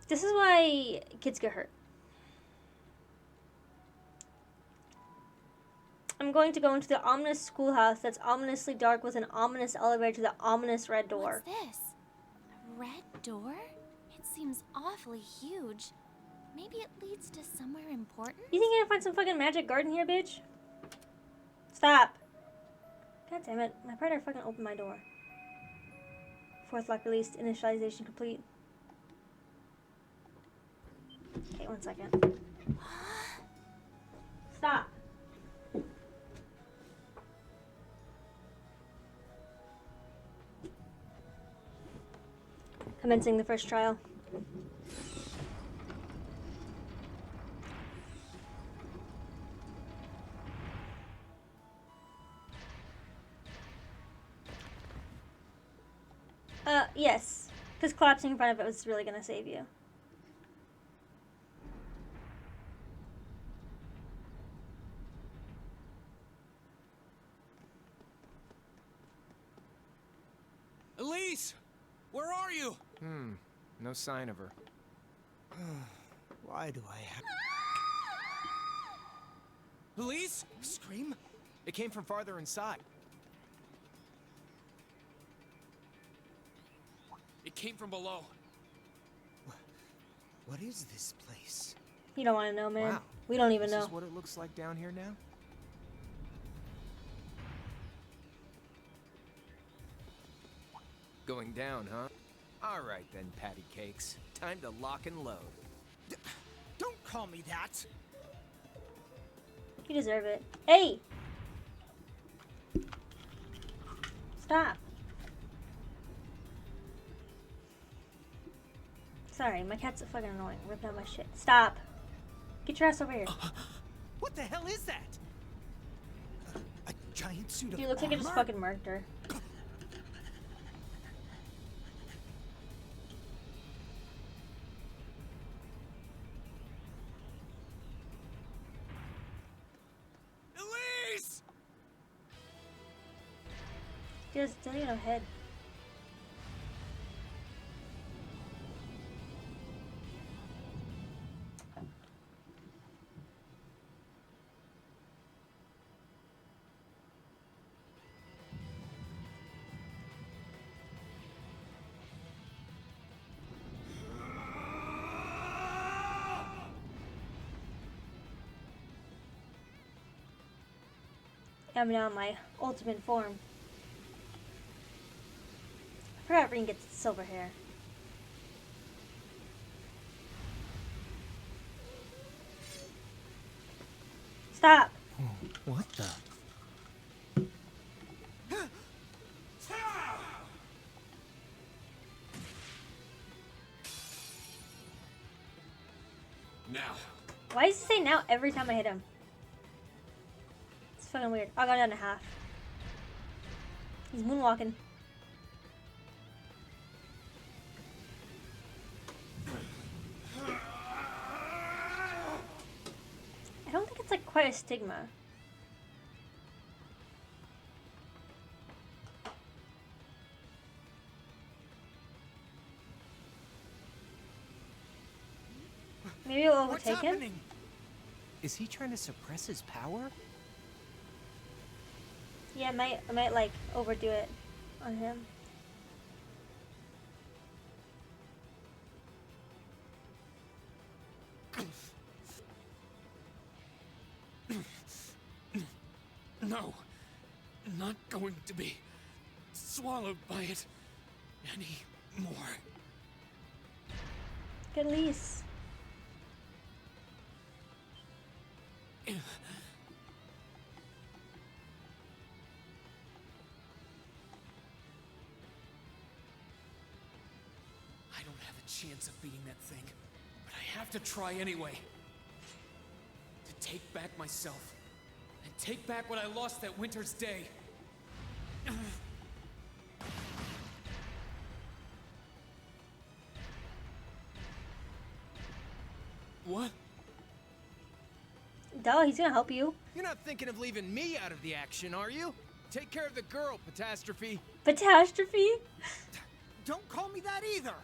This is why kids get hurt. I'm going to go into the ominous schoolhouse that's ominously dark with an ominous elevator to the ominous red door. What's this? A red door? It seems awfully huge. Maybe it leads to somewhere important? You think you're gonna find some fucking magic garden here, bitch? Stop. God damn it. My partner fucking opened my door. Fourth lock released. Initialization complete. Okay, 1 second. Stop. Commencing the first trial. Yes. Because collapsing in front of it was really gonna save you. Elise! Where are you? No sign of her. Why do I have... Elise? Scream? It came from farther inside. It came from below. What is this place? You don't want to know, man. Wow. We don't even This know. is what it looks like down here now? Going down, huh? All right then, patty cakes. Time to lock and load. Don't call me that! You deserve it. Hey! Stop. Sorry, my cat's fucking annoying. Ripping out my shit. Stop. Get your ass over here. What the hell is that? A giant suit of Dude, looks like I just armor? fucking marked her. Elise! Dude, doesn't even have a head. I'm now in my ultimate form. I forgot Ring gets silver hair. Stop! What the? Now. Why does he say now every time I hit him? It's fucking weird. I'll go down to half. He's moonwalking. I don't think it's like quite a stigma. Maybe it'll What's overtake him? happening? Is he trying to suppress his power? Yeah, I might like overdo it on him. No. Not going to be swallowed by it anymore. Good lease. I don't have a chance of beating that thing, but I have to try anyway. To take back myself, and take back what I lost that winter's day. What? Duh, he's gonna help you. You're not thinking of leaving me out of the action, are you? Take care of the girl, Catastrophe. Catastrophe? Don't call me that either!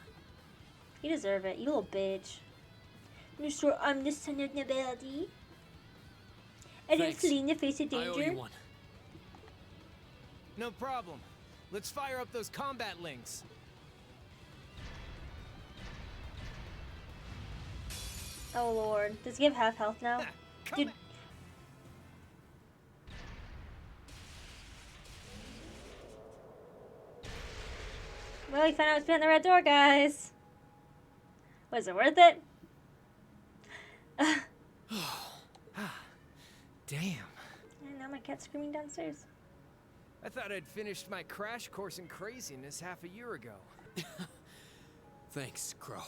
You deserve it, you little bitch. Mr. I'm the son of nobility. And Thanks. it's Selena face of I owe danger. you one. No problem. Let's fire up those combat links. Oh lord. Does he have half health now? Dude. Well, we found out what's behind the red door, guys. Was it worth it? Damn. And now my cat's screaming downstairs. I thought I'd finished my crash course in craziness half a year ago. Thanks, Crow.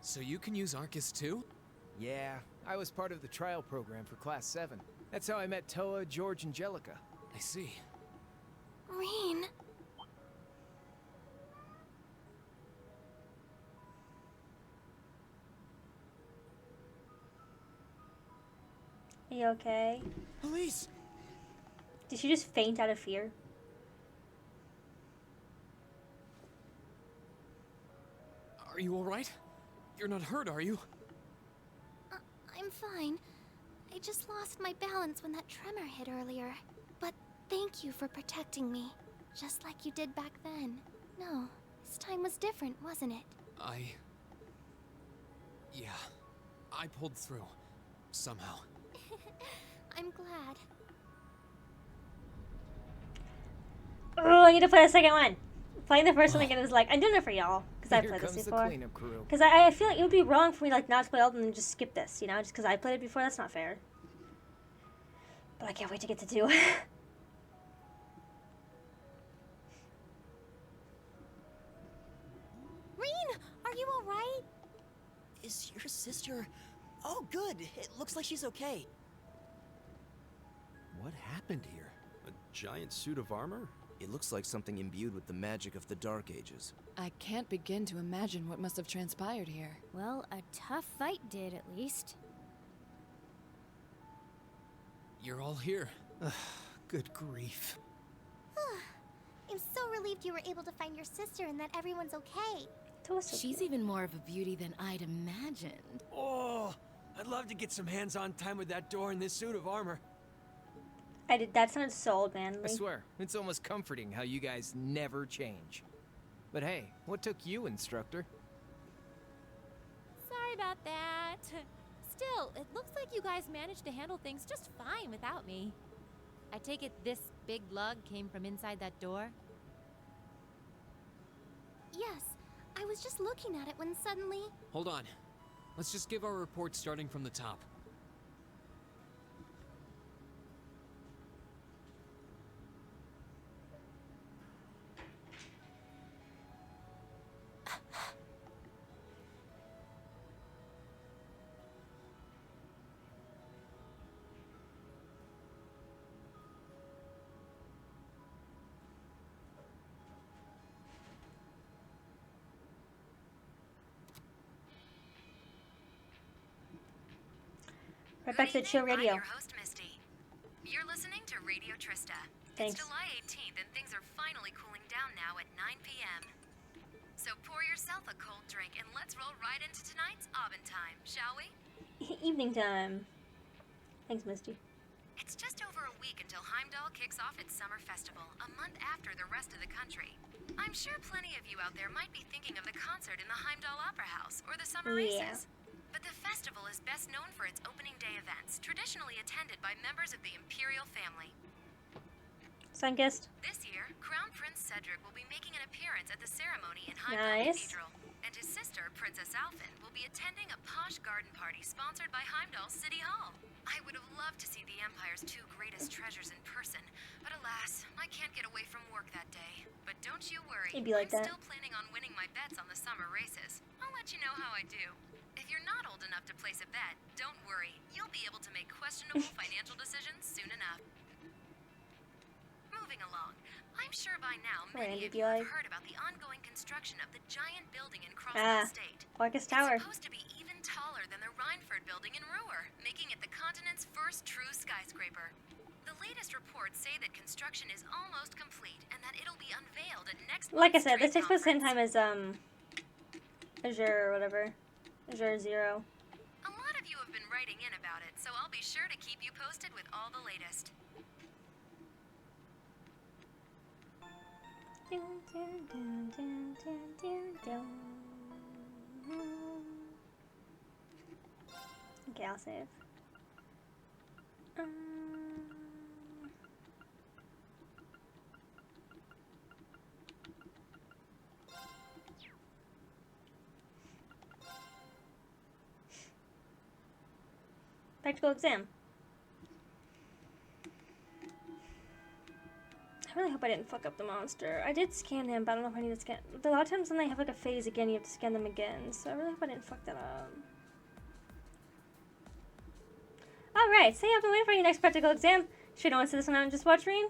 So you can use Arcus too? Yeah, I was part of the trial program for Class 7. That's how I met Toa, George, and Jellica. I see. Reen. Are you okay? Police! Did she just faint out of fear? Are you alright? You're not hurt, are you? I'm fine. I just lost my balance when that tremor hit earlier. But thank you for protecting me. Just like you did back then. No, this time was different, wasn't it? Yeah. I pulled through. Somehow. I'm glad. Oh, I need to play the second one. Playing the first one again is like, I'm doing it for y'all. Because I've Here played this comes the before. cleanup crew. Because I feel like it would be wrong for me like not to play all of them and just skip this, you know? Just because I played it before, that's not fair. But I can't wait to get to do. Reen, are you alright? Is your sister... Oh, good. It looks like she's okay. What happened here? A giant suit of armor? It looks like something imbued with the magic of the Dark Ages. I can't begin to imagine what must have transpired here. Well, a tough fight did, at least. You're all here. Good grief. I'm so relieved you were able to find your sister and that everyone's okay. She's even more of a beauty than I'd imagined. Oh, I'd love to get some hands-on time with that door in this suit of armor. I did. That sounds so old manly. I swear, it's almost comforting how you guys never change. But hey, what took you, instructor? Sorry about that. Still, it looks like you guys managed to handle things just fine without me. I take it this big lug came from inside that door? Yes, I was just looking at it when suddenly... Hold on. Let's just give our report starting from the top. Right back to the chill radio. I'm your host, Misty. You're listening to Radio Trista. Thanks. It's July 18th and things are finally cooling down now at 9 p.m. So pour yourself a cold drink and let's roll right into tonight's Aubin time, shall we? Evening time. Thanks, Misty. It's just over a week until Heimdallr kicks off its summer festival, a month after the rest of the country. I'm sure plenty of you out there might be thinking of the concert in the Heimdallr Opera House or the summer races. But the festival is best known for its opening day events, traditionally attended by members of the Imperial family. Sunkist. This year, Crown Prince Cedric will be making an appearance at the ceremony in Heimdallr Cathedral, and his sister, Princess Alphen, will be attending a posh garden party sponsored by Heimdall City Hall. I would have loved to see the Empire's two greatest treasures in person, but alas, I can't get away from work that day. But don't you worry, It'd be like I'm that. still planning on winning my bets on the summer races. I'll let you know how I do. If you're not old enough to place a bet, don't worry. You'll be able to make questionable financial decisions soon enough. Moving along, I'm sure by now many of you have heard about the ongoing construction of the giant building in Crossville State. Marcus Tower. It's supposed to be even taller than the Rhineford building in Ruhr, making it the continent's first true skyscraper. The latest reports say that construction is almost complete and that it'll be unveiled at next Like I month's said, this trade takes place the same conference. time as Azure or whatever. Azure Zero. A lot of you have been writing in about it, so I'll be sure to keep you posted with all the latest. Okay, I'll save. Practical exam. I really hope I didn't fuck up the monster. I did scan him, but I don't know if I need to scan. A lot of times when they have like a phase again, you have to scan them again. So I really hope I didn't fuck that up. Alright, so yeah, I've been waiting for your next practical exam. Sure you don't want to sit this one out and just watch, Reen?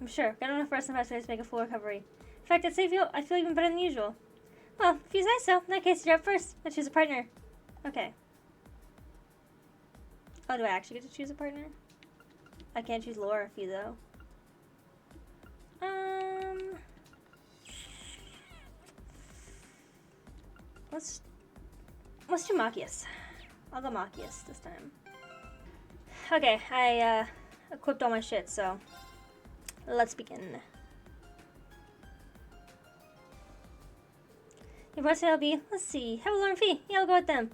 I'm sure. Got enough rest and past days to make a full recovery. In fact, I feel even better than usual. Well, if you say so, in that case, you're up first. Let's choose a partner. Okay. Oh, do I actually get to choose a partner? I can't choose Laura for you, though. Let's do Machias. I'll go Machias this time. Okay, I equipped all my shit, so let's begin. Your voice will be, let's see, Heimdallr and Fee. Yeah, I'll go with them.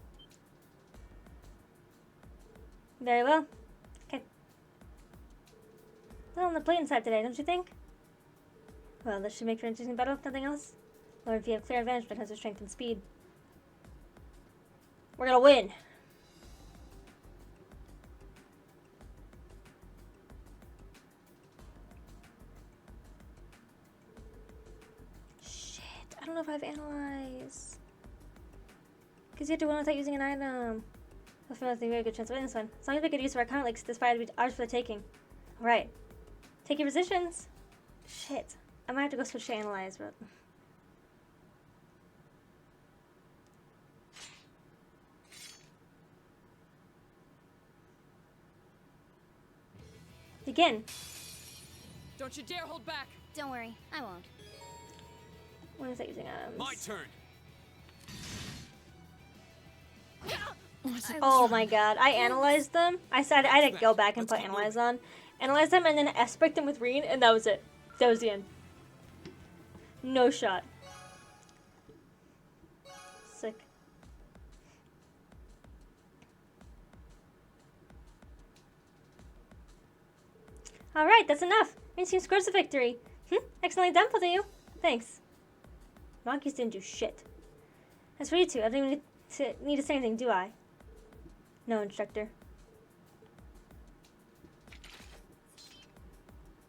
Very well. Okay. Well, on the blatant side today, don't you think? Well, this should make for an interesting battle, if nothing else. Lord Fee have clear advantage because of strength and speed. We're gonna win. Shit, I don't know if I have analyze. Because you have to win without using an item. I feel like there's a very good chance of winning this one. As long as we could use our account links, this fight would be ours for the taking. Alright. Take your positions. Shit. I might have to go switch to analyze, but... Begin. Don't you dare hold back. Don't worry, I won't. When is that using items? My turn. Oh my god, I analyzed them. I said I had to go back and put analyze on. Analyze them and then aspect them with Reen, and that was it. That was the end. No shot. Sick. Alright, that's enough. Your team scores the victory. Excellently done, both of you. Thanks. Monkeys didn't do shit. As for you two, I don't even need to say anything, do I? No, instructor.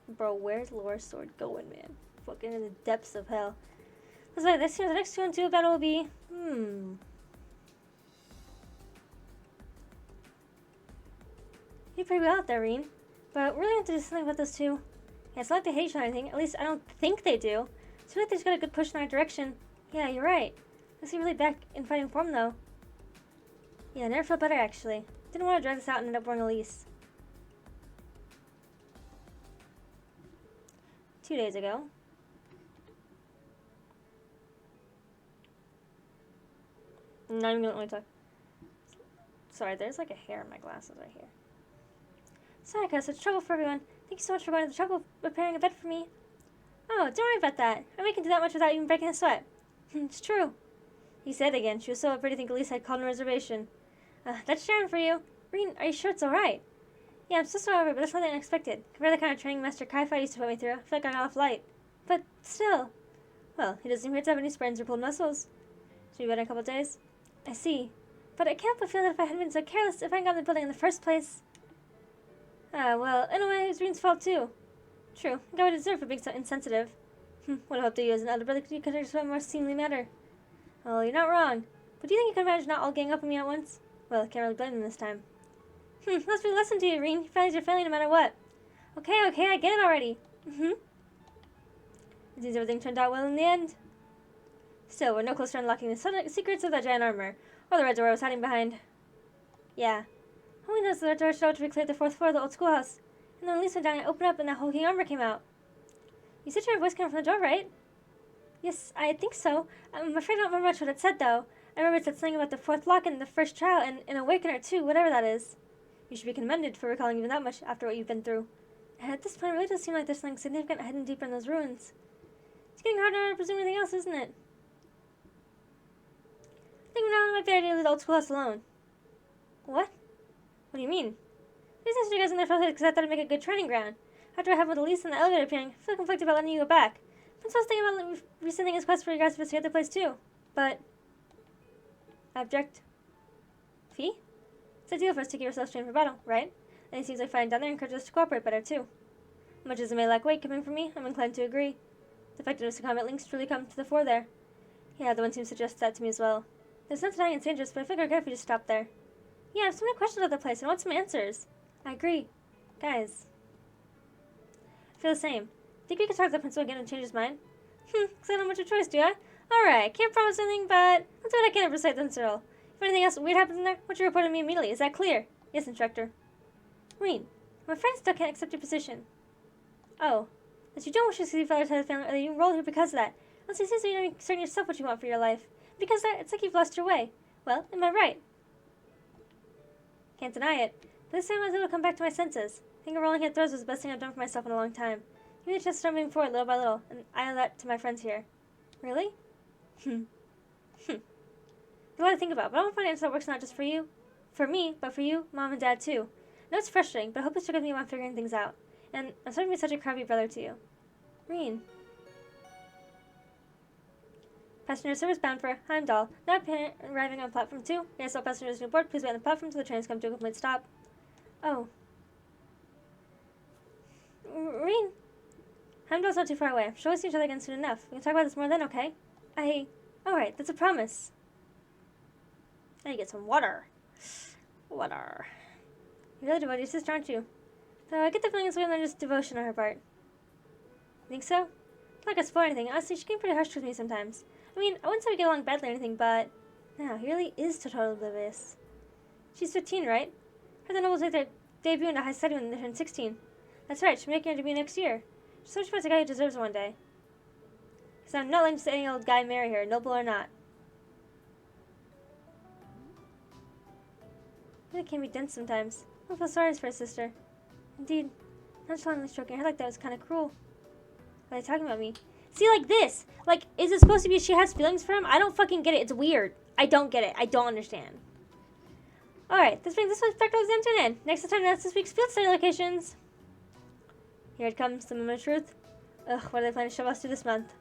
Bro, where's Laura's sword going, man? Fucking in the depths of hell. Let's like this here. The next 2-on-2 battle will be... You're pretty well out there, Reen. But we're really going to do something about those two. Yeah, it's not like they hate each other or anything. At least I don't think they do. It's like they just got a good push in our direction. Yeah, you're right. Let's be really back in fighting form, though. Yeah, I never felt better, actually. Didn't want to drag this out and end up wearing Elise. 2 days ago. Not even gonna let me talk. Sorry, there's like a hair in my glasses right here. Sorry, guys, it's trouble for everyone. Thank you so much for going to the trouble of preparing a bed for me. Oh, don't worry about that. I can do that much without even breaking a sweat. It's true. He said again. She was so afraid to think Elise had called in a reservation. That's Sharon for you. Reen, are you sure it's alright? Yeah, I'm so sorry, but that's nothing unexpected. Compared to the kind of training Master Kai-Fi used to put me through, I feel like I got off light. But still. Well, he doesn't seem to have any sprains or pulled muscles. Should be better in a couple of days. I see. But I can't but feel that if I hadn't been so careless, if I hadn't gotten the building in the first place... well, in a way, it was Reen's fault too. True. I would deserve for being so insensitive. Would have hoped that you as an elder brother could conduct a more seemly matter. Well, you're not wrong. But do you think you could manage not all gang up on me at once? Well, I can't really blame them this time. Let's be a lesson to you, Reen. Your family's your family no matter what. Okay, I get it already. It seems everything turned out well in the end. Still, we're no closer to unlocking the secrets of that giant armor, or the red door I was hiding behind. Yeah. All we know is that the red door showed to reclear the 4th floor of the old schoolhouse. And then Elise went down and opened up and that hulking armor came out. You said your voice came from the door, right? Yes, I think so. I'm afraid I don't remember much what it said, though. I remember it said something about the 4th lock and the first trial and an awakener, too, whatever that is. You should be commended for recalling even that much after what you've been through. And at this point, it really does seem like there's something significant hidden deeper in those ruins. It's getting harder to presume anything else, isn't it? I think now I might be able to leave the old schoolhouse alone. What? What do you mean? These sent you guys in there first because I thought it'd make a good training ground. After what happened with Elise and the elevator appearing, I feel conflicted about letting you go back. Principal's thinking about rescinding his quest for you guys to investigate the place too. But... Abject. Fee? It's a deal for us to get ourselves trained for battle, right? And it seems like fighting down there encourages us to cooperate better too. Much as it may lack weight coming from me, I'm inclined to agree. The effectiveness of combat links truly come to the fore there. Yeah, the one seems to suggest that to me as well. There's not denying it's dangerous, but I figure okay if we just stop there. Yeah, I have so many questions about the place, and I want some answers. I agree. Guys. I feel the same. Think we could talk to the principal again and change his mind? Because I don't have much of a choice, do I? Alright, can't promise anything, but I'll do what I can to recite the incident. If anything else weird happens in there, why don't you report to me immediately? Is that clear? Yes, Instructor. Reen, my friend still can't accept your position. Oh, that you don't wish to see your father's head of the family, or that you enrolled here because of that. Unless it seems that you're certain yourself what you want for your life. Because that, it's like you've lost your way. Well, am I right? Can't deny it. But this time I was able to come back to my senses. I think rolling hit throws was the best thing I've done for myself in a long time. Give me a chance to start moving forward little by little, and I owe that to my friends here. Really? There's a lot to think about, but I want to find an answer that works not just for you, for me, but for you, Mom, and Dad too. I know it's frustrating, but I hope it's with me while I'm figuring things out. And I'm sorry to be such a crabby brother to you. Reen. Passenger service bound for Heimdallr. Now arriving on platform 2. Yes, all passengers on board, please wait on the platform until the trains come to a complete stop. Oh. Reen. Heimdallr's not too far away. I'm sure we'll see each other again soon enough. We can talk about this more then, okay? Alright, that's a promise. Now you get some water. Water. You're really devoted to your sister, aren't you? Though I get the feeling it's more than just devotion on her part. Think so? Not like I spoil anything. Honestly, she can be pretty harsh with me sometimes. I mean, I wouldn't say we get along badly or anything, but... No, he really is totally oblivious. She's 15, right? Her the nobles make their debut into high study when they turn 16. That's right, she's making her debut next year. She's so much about a guy who deserves it one day. Because I'm not letting just any old guy marry her, noble or not. Really can be dense sometimes. I feel sorry for her sister. Indeed, nonchalantly stroking her like that was kind of cruel. Why are they talking about me? See, like this. Like, is it supposed to be she has feelings for him? I don't fucking get it. It's weird. I don't get it. I don't understand. Alright, this brings this week's practical exam to an end. Next time to announce this week's field study locations. Here it comes, the moment of truth. Ugh, what are they planning to shove us to this month?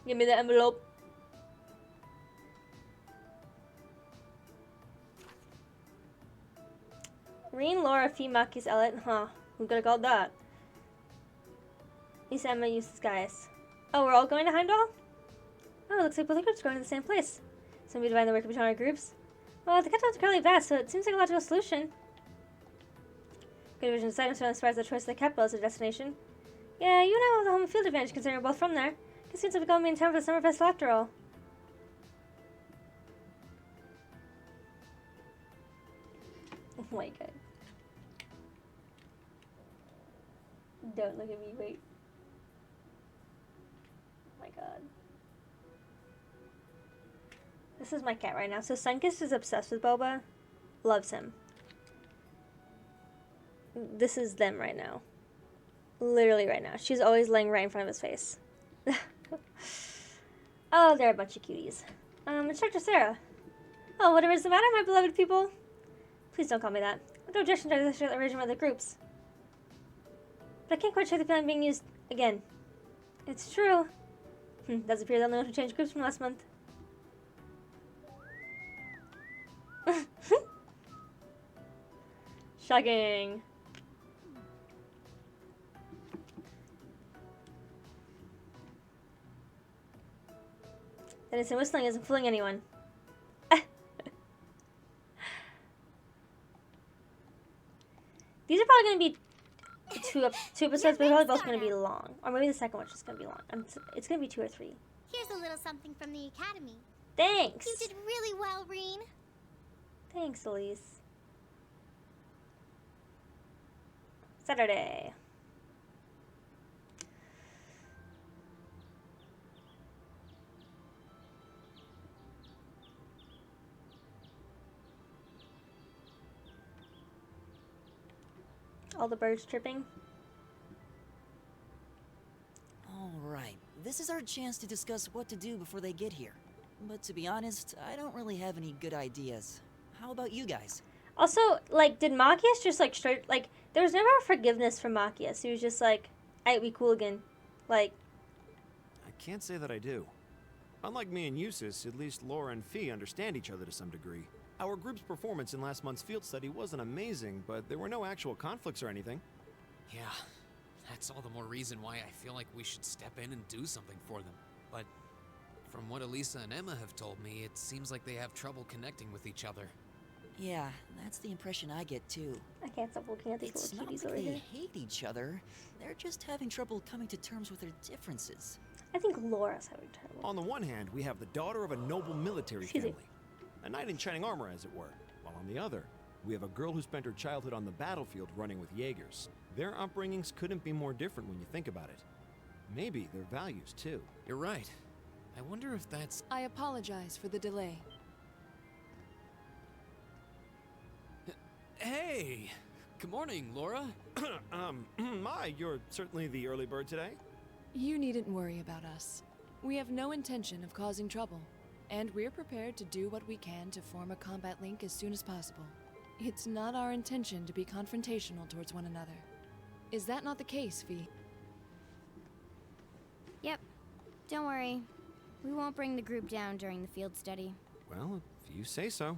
Give me the envelope. Reen, Laura, Fee, Makis, Elliot. Huh, who could have called that? Lisa, Emma, Eustace, Gaius. Oh, we're all going to Heimdallr? Oh, it looks like both groups are going to the same place. So we divide the work between our groups. Well, the catalog's fairly vast, so it seems like a logical solution. Good vision decided to inspire the choice of the capital as a destination. Yeah, you and I have the home field advantage considering we're both from there. Guess it seems like we're going in town for the summer festival after all. Oh my god. Don't look at me, wait. Oh my god. This is my cat right now. So Sunkist is obsessed with Boba. Loves him. This is them right now. Literally right now. She's always laying right in front of his face. Oh, they're a bunch of cuties. Instructor Sarah. Oh, whatever is the matter, my beloved people? Please don't call me that. I have no objection to the arrangement of the groups. But I can't quite shake the feeling being used again. It's true. Does appear that no one who changed groups from last month. Shocking. That instant whistling isn't fooling anyone. These are probably going to be two episodes, but they're probably both going to be long. Or maybe the second one's just going to be long. It's going to be 2 or 3. Here's a little something from the academy. Thanks. You did really well, Reen. Thanks, Elise. Saturday. All the birds chirping. All right, this is our chance to discuss what to do before they get here. But to be honest, I don't really have any good ideas. How about you guys? Also, like, did Machias just, like, straight, like, there was never forgiveness from Machias. He was just like, alright, we cool again. Like, I can't say that I do. Unlike me and Eustace, at least Laura and Fee understand each other to some degree. Our group's performance in last month's field study wasn't amazing, but there were no actual conflicts or anything. Yeah, that's all the more reason why I feel like we should step in and do something for them. But from what Elisa and Emma have told me, it seems like they have trouble connecting with each other. Yeah, that's the impression I get too. I can't stop looking at these It's little not cuties like over they here. hate each other. They're just having trouble coming to terms with their differences. I think Laura's having trouble. On the one hand, we have the daughter of a noble military family. A knight in shining armor, as it were. While on the other, we have a girl who spent her childhood on the battlefield running with Jaegers. Their upbringings couldn't be more different when you think about it. Maybe their values, too. You're right. I wonder if that's... I apologize for the delay. Hey! Good morning, Laura. You're certainly the early bird today. You needn't worry about us. We have no intention of causing trouble, and we're prepared to do what we can to form a combat link as soon as possible. It's not our intention to be confrontational towards one another. Is that not the case, Fee? Yep. Don't worry. We won't bring the group down during the field study. Well, if you say so.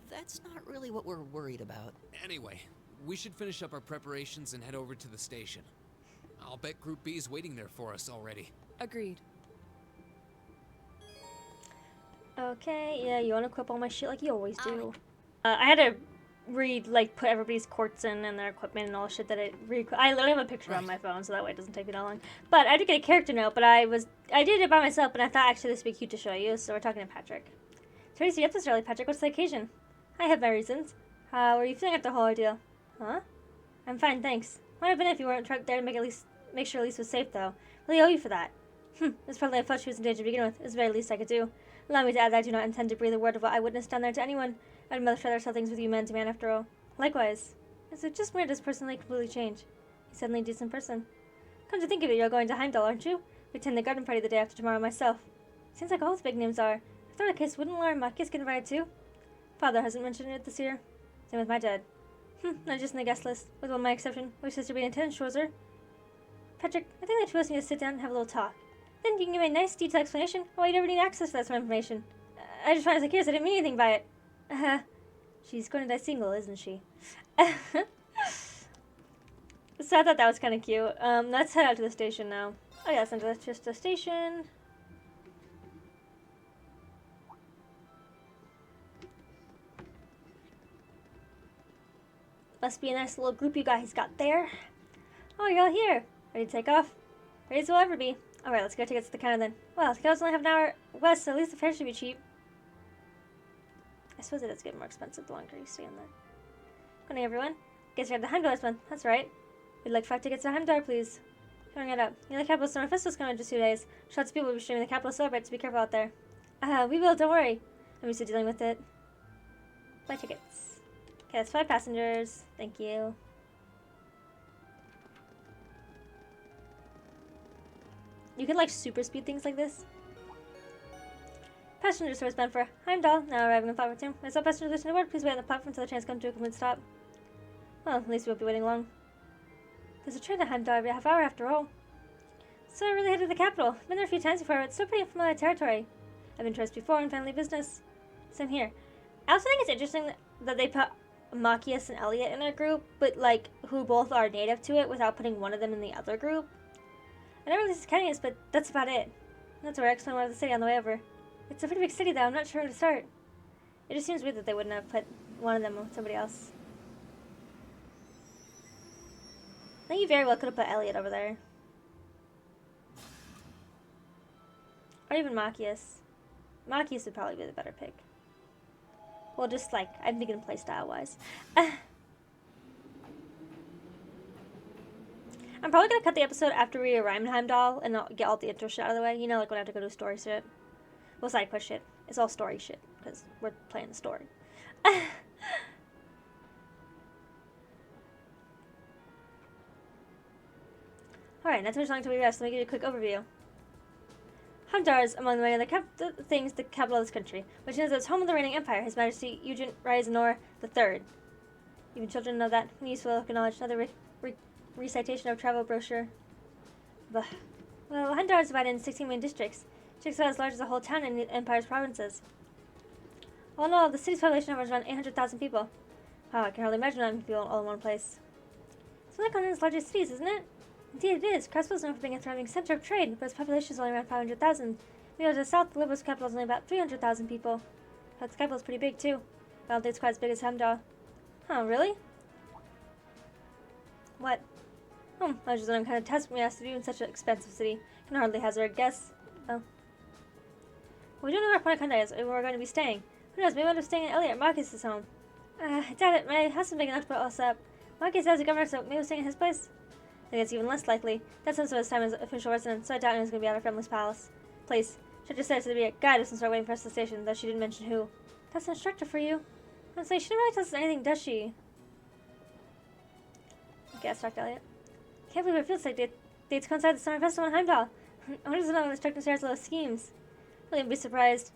That's not really what we're worried about. Anyway, we should finish up our preparations and head over to the station. I'll bet Group B is waiting there for us already. Agreed. Okay, yeah, you want to equip all my shit like you always do. I had to put everybody's quartz in and their equipment and all the shit that I literally have a picture on my phone, so that way it doesn't take me that long. But I had to get a character note, but I did it by myself, but I thought actually this would be cute to show you, so we're talking to Patrick. Sorry to see you up this early, Patrick. What's the occasion? I have my reasons. How are you feeling after the whole ordeal? Huh? I'm fine, thanks. Might have been if you weren't there to make sure Elise was safe, though. Really owe you for that. It's probably I thought she was in danger to begin with. It's the very least I could do. Allow me to add that I do not intend to breathe a word of what I witnessed down there to anyone. I'd much rather settle things with you man to man after all. Likewise. Is it just weird this personally completely change? He's suddenly a decent person. Come to think of it, you're going to Heimdallr, aren't you? We attend the garden party the day after tomorrow myself. Seems like all the big names are. If that were the case, wouldn't Laura and Machias get invited too? Father hasn't mentioned it this year. Same with my dad. Not just in the guest list. With one my exception, my sister being attendance shows her. Patrick, I think the two of us need to sit down and have a little talk. Then you can give me a nice detailed explanation why you never need access to that sort of information. I just find it curious. I didn't mean anything by it. She's going to die single, isn't she? So I thought that was kind of cute. Let's head out to the station now. Oh yeah, that's just the station. Must be a nice little group you guys got there. Oh, you're all here. Ready to take off? Ready as we'll ever be. Alright, let's go tickets to the counter then. Well, tickets only have an hour west, so at least the fare should be cheap. I suppose it does get more expensive the longer you stay in there. Good night, everyone. Guess you're at the Heimdallr this month. That's right. We'd like 5 tickets to Heimdallr, please. Coming it up. The capital summer festival's coming in just 2 days. Lots of people will be streaming the capital celebrate, so be careful out there. We will, don't worry. I'm used to dealing with it. Buy tickets. Okay, that's 5 passengers. Thank you. You can like super speed things like this. Passenger service bound for Heimdallr, now arriving on platform 2. As all passengers listen to word, please wait on the platform until the trains come to a complete stop. Well, at least we won't be waiting long. There's a train to Heimdallr every half hour after all. So I really headed to the capital. I've been there a few times before, but it's still pretty familiar territory. I've been tourists before in family business. Same here. I also think it's interesting that they put Machias and Elliot in a group, but like who both are native to it without putting one of them in the other group. I never really see Kenny's, but that's about it. That's where I explained more of the city on the way over. It's a pretty big city though, I'm not sure where to start. It just seems weird that they wouldn't have put one of them with somebody else. I think you very well could have put Elliot over there. Or even Machias. Machias would probably be the better pick. Well, just like, I'm thinking playstyle wise. I'm probably going to cut the episode after we arrive in Heimdallr and I'll get all the intro shit out of the way. You know, like when I have to go do story shit. Well, side quest shit. It's all story shit, because we're playing the story. Alright, not too much longer till we rest. Let me give you a quick overview. Heimdallr is among the many other things the capital of this country, which is its home of the reigning empire, His Majesty Eugene Reisenor III. Even children know that. Useful local knowledge. Another recitation of travel brochure. Bah. Well, Heimdallr is divided into 16 main districts. Districts about as large as the whole town in the empire's provinces. All in all, the city's population hovers around 800,000 people. Wow, I can hardly imagine that many people all in one place. It's one of the continent's largest cities, isn't it? Indeed it is. Cresswell is known for being a thriving center of trade, but its population is only around 500,000. Meanwhile, to the south, the Liberal's capital is only about 300,000 people. But the capital is pretty big, too. I don't think it's quite as big as Heimdallr. Huh, really? What? I was just wondering what kind of task we asked to do in such an expensive city. Can hardly hazard a guess. Oh. We don't know where Ponakanda is, or where we're going to be staying. Who knows, maybe we'll end up staying at Elliot, Marcus's home. I doubt it. My house is big enough to put us up. Marcus has a governor, so maybe we'll stay in his place? I think it's even less likely. That's most of his time as official resident, so I doubt he's going to be at our family's palace. Place. She just said to be a guide of some sort waiting for us at the station, though she didn't mention who. That's an instructor for you. Honestly, she never really tells us anything, does she? I guess, Dr. Elliot. Can't believe our field site dates coincide with the summer festival in Heimdallr. I wonder if the instructor shares little schemes. Really wouldn't be surprised.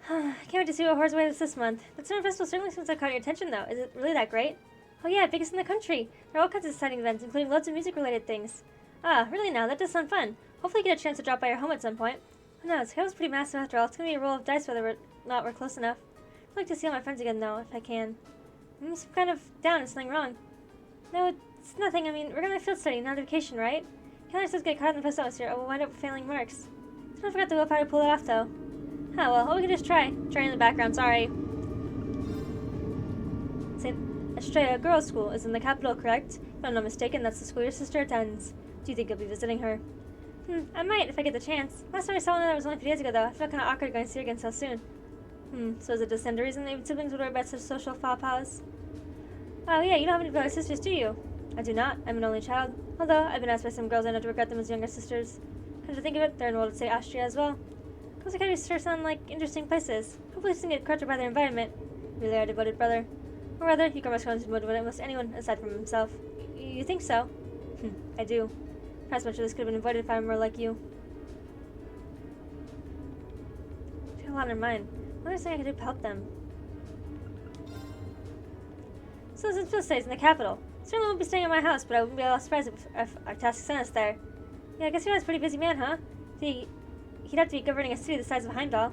I can't wait to see what horrors await us this month. The summer festival certainly seems to have caught your attention, though. Is it really that great? Oh yeah, biggest in the country. There are all kinds of exciting events, including loads of music-related things. Ah, really now? That does sound fun. Hopefully you get a chance to drop by your home at some point. Who knows? Capital's pretty massive after all. It's going to be a roll of dice whether or not we're close enough. I'd like to see all my friends again, though, if I can. I'm just kind of down. Is something wrong? No, it's nothing. I mean, we're going to field study, not a vacation, right? Can't let us get caught in the festival atmosphere, or we'll wind up failing marks. I forgot the willpower to pull it off, though. Oh, well, we can just try. Try in the background, sorry. Estrella Girls' School is in the capital, correct? If I'm not mistaken, that's the school your sister attends. Do you think you'll be visiting her? I might, if I get the chance. Last time I saw her was only a few days ago, though. I feel kind of awkward going to see her again so soon. So is it just the reason that siblings would worry about such social faux pas? Oh, yeah, you don't have any brother sisters, do you? I do not. I'm an only child. Although, I've been asked by some girls I know to regard them as younger sisters. Come to think of it, they're enrolled at, say, Austria as well. Those kind of sure sound like interesting places. Hopefully, they get corrupted by their environment. Really are a devoted brother. Or rather, he can respond to motivate almost anyone aside from himself. You think so? I do. Perhaps much of this could have been avoided if I were more like you. I have a lot in mind. What is there I could do to help them? So since Phil stays in the capital, certainly won't be staying at my house, but I wouldn't be at all surprised if our task sent us there. Yeah, I guess he was a pretty busy man, huh? He'd have to be governing a city the size of Heimdallr.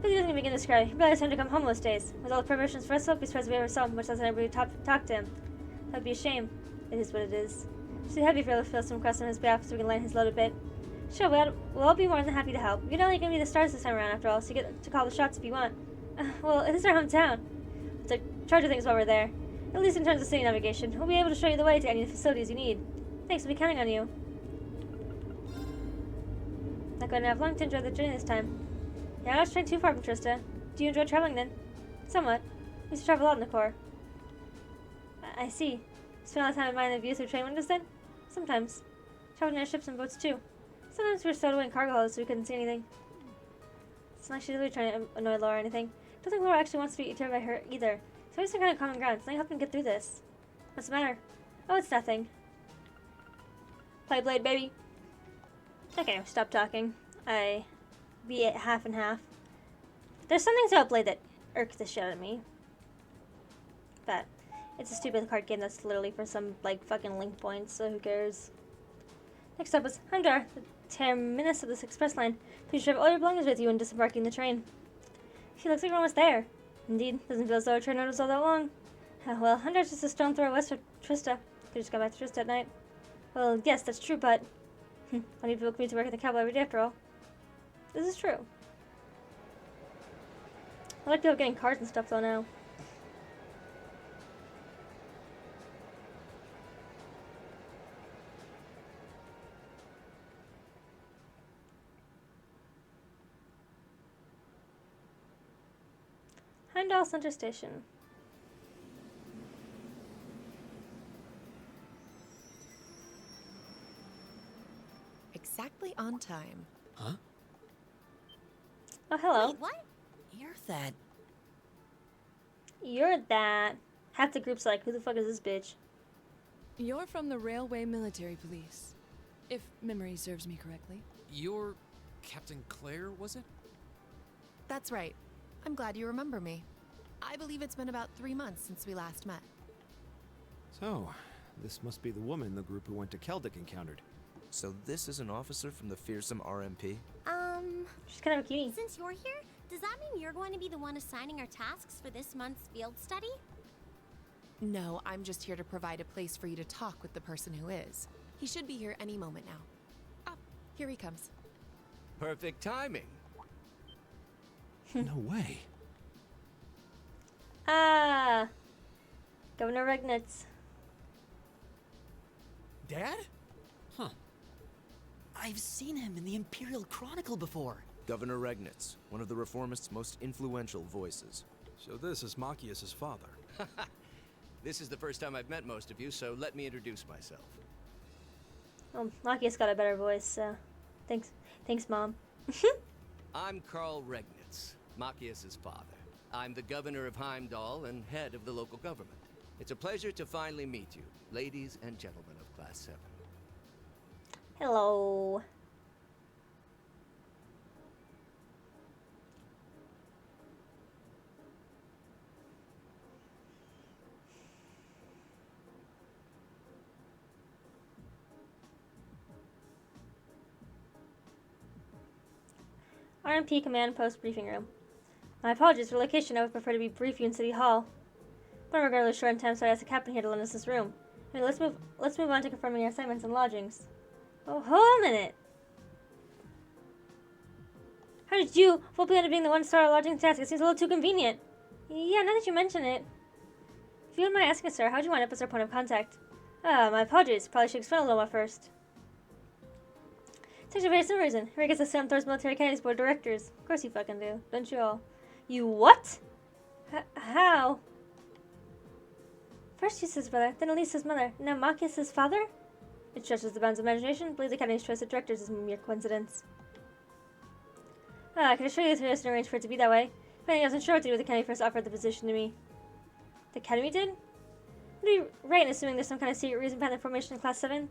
But he doesn't even begin to describe. He realized time to come home most days. With all the preparations for us, I'll be surprised if we ever saw him, much less anybody talk to him. That'd be a shame. It is what it is. It's too heavy for him to feel some crust on his behalf so we can lighten his load a bit. Sure, we'll all be more than happy to help. You're not only going to be the stars this time around, after all, so you get to call the shots if you want. Well, it is our hometown. So charge of things while we're there. At least in terms of city navigation, we'll be able to show you the way to any of the facilities you need. Thanks, we'll be counting on you. Not going to have long to enjoy the journey this time. Yeah, I'm not trying too far from Trista. Do you enjoy traveling then? Somewhat. We used to travel a lot in the Corps. I see. Spend a lot of time admiring the view through train windows then? Sometimes. Traveled near ships and boats too. Sometimes we were stowed away in cargo holds so we couldn't see anything. It's not like she's really trying to annoy Laura or anything. I don't think Laura actually wants to be eaten by her either. So we some kind of common ground, so I help him get through this. What's the matter? Oh, it's nothing. Play Blade, baby. Okay, stop talking. I be it half and half. There's some things about Blade that irk the shit out of me. But it's a stupid card game that's literally for some, like, fucking link points, so who cares? Next up is Heimdallr, the terminus of this express line. Please have all your belongings with you when disembarking the train. She looks like we're almost there. Indeed, doesn't feel as though our train ride was all that long. Oh, well, Heimdallr's just a stone throw west of Trista. Could just go back to Trista at night. Well, yes, that's true, but I need people commute to work at the capital every day after all. This is true. I like people getting cars and stuff though now. Heimdallr Center Station. Exactly on time. Huh? Oh, hello. Wait, what? You're that. You're that. Half the group's like, who the fuck is this bitch? You're from the Railway Military Police, if memory serves me correctly. You're Captain Claire, was it? That's right. I'm glad you remember me. I believe it's been about 3 months since we last met. So, this must be the woman the group who went to Keldic encountered. So this is an officer from the fearsome RMP? She's kind of a cutie. Since you're here, does that mean you're going to be the one assigning our tasks for this month's field study? No, I'm just here to provide a place for you to talk with the person who is. He should be here any moment now. Ah, here he comes. Perfect timing. No way. Ah, Governor Regnitz. Dad? Huh. I've seen him in the Imperial Chronicle before. Governor Regnitz, one of the Reformists' most influential voices. So this is Machias's father. This is the first time I've met most of you, so let me introduce myself. Well, Machias got a better voice, so thanks, Mom. I'm Carl Regnitz, Machias's father. I'm the governor of Heimdallr and head of the local government. It's a pleasure to finally meet you, ladies and gentlemen of Class 7. Hello. RMP Command Post Briefing Room. My apologies for location. I would prefer to be brief you in City Hall. But regardless, short in time, so I asked the captain here to lend us this room. Anyway, let's move on to confirming our assignments and lodgings. Oh, hold a minute. How did you fall behind being the one-star lodging task? It seems a little too convenient. Yeah, now that you mention it. If you wouldn't mind asking, sir, how'd you wind up as our point of contact? My apologies. Probably should explain a little more first. It's actually a very simple reason. Here gets the Sam Thor's Military Academy's board of directors. Of course you fucking do. Don't you all? You what? How? First he's his brother, then Elisa's mother, now Machias his father? It stretches the bounds of imagination. Believe the Academy's choice of directors is a mere coincidence. I can assure you there's no arrange for it to be that way. If anything, I wasn't sure what to do with the Academy first offered the position to me. The Academy did? Would be right in assuming there's some kind of secret reason behind the formation of Class 7? I'm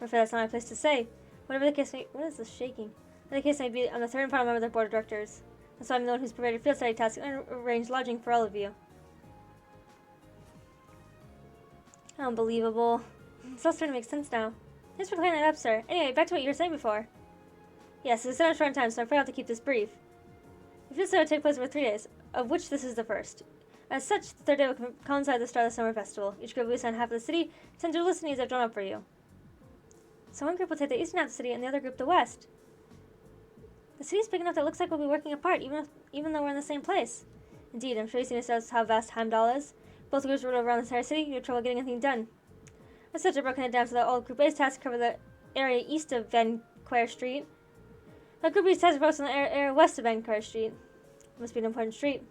afraid that's not my place to say. Whatever the case may... What is this shaking? Whatever the case may be, I'm the third and final member of the board of directors. That's why I'm the one who's provided field study tasks and arranged lodging for all of you. Unbelievable. It's all starting to make sense now. Thanks for clearing that up, sir. Anyway, back to what you were saying before. Yes, it's a short time, so I'm afraid I'll have to keep this brief. The field study will take place over 3 days, of which this is the first. As such, the third day will coincide with the start of the summer festival. Each group will assign half of the city, send your list needs I've drawn up for you. So one group will take the eastern half of the city, and the other group the west. The city's big enough that it looks like we'll be working apart, even though we're in the same place. Indeed, I'm sure you've seen yourselves how vast Heimdallr is. Both groups rode around the entire city, you have trouble getting anything done. As such, I've broken it down so that all Group A's tasks cover the area east of Van Quire Street. The Group B's tasks are focused on the area west of Van Quire Street. It must be an important street.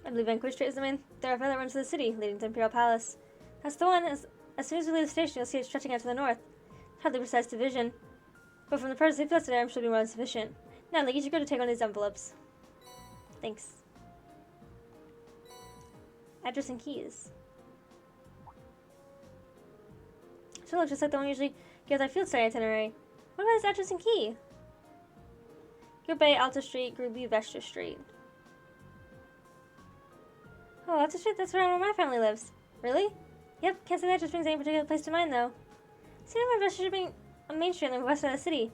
I believe Van Quire Street is the main thoroughfare that runs to the city, leading to Imperial Palace. That's the one. As soon as we leave the station, you'll see it stretching out to the north. Hardly precise division, but from the purpose of today, I'm sure it'll be more than sufficient. Now, I'd like you to go to take one of these envelopes. Thanks. Address and keys. Should look just like the one we usually give our field study itinerary. What about his address and key? Group A, Alta Street. Group B, Vestra Street. Oh, Alta Street? That's around where my family lives. Really? Yep, can't say that just brings any particular place to mind, though. See how Vestra Street being on Main Street on the west side of the city.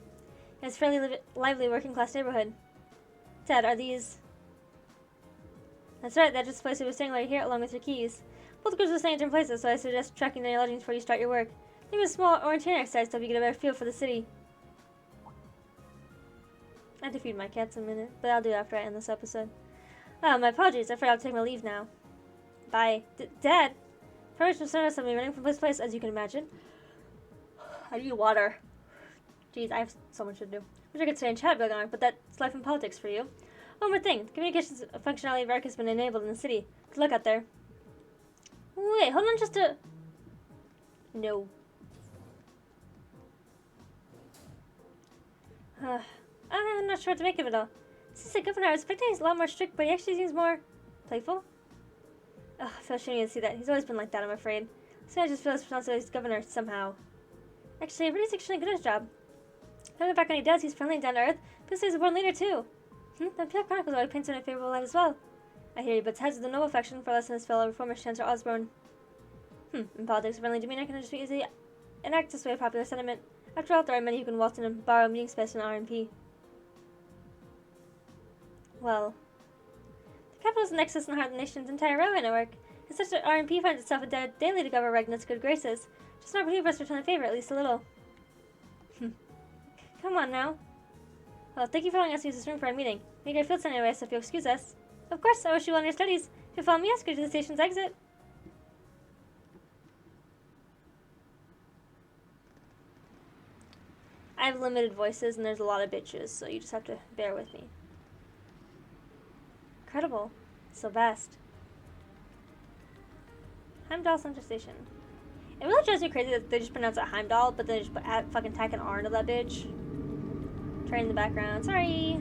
It's a fairly lively working-class neighborhood. Dad, are these... That's right, that's just the place we were staying right here, along with your keys. Both groups are staying in different places, so I suggest tracking down your lodgings before you start your work. Maybe a small orienteering exercise to help you get a better feel for the city. I have to feed my cats in a minute, but I'll do it after I end this episode. My apologies, I forgot to take my leave now. Bye. Dad! Preparation service, I'll be running from place to place, as you can imagine. I need water. Jeez, I have so much to do. Wish I could stay and chat about it, but that's life and politics for you. One more thing. The communications functionality of ARC has been enabled in the city. Good luck out there. Wait, hold on just a... No. I'm not sure what to make of it all. Since the governor, I was expecting he's a lot more strict, but he actually seems more... playful? Ugh, I feel ashamed to see that. He's always been like that, I'm afraid. So I just feel his responsibility as governor, somehow. Actually, everybody's actually good at his job. Don't look back when he does, he's friendly and down to earth. But he's a born leader too. The Imperial Chronicles always paints him in a favorable light as well. I hear he butts heads with the noble faction for less than his fellow reformer Chancellor Osborne. In politics, friendly demeanor can just be easily enact to sway popular sentiment. After all, there are many who can waltz in and borrow meeting space from the RMP. Well, the capital is the nexus in the heart of the nation's entire railway network. And such that RMP finds itself indebted daily to govern Regnit's good graces. Just an opportunity for us to return the favor, at least a little. Come on now. Well, thank you for allowing us to use this room for our meeting. Make our field anyway, so if you'll excuse us. Of course, I wish you well in your studies. If you follow me, I'll go to the station's exit. I have limited voices and there's a lot of bitches, so you just have to bear with me. Incredible. So vast. Heimdallr Central Station. It really drives me crazy that they just pronounce it Heimdallr, but then they just fucking tack an R into that bitch. Train in the background. Sorry.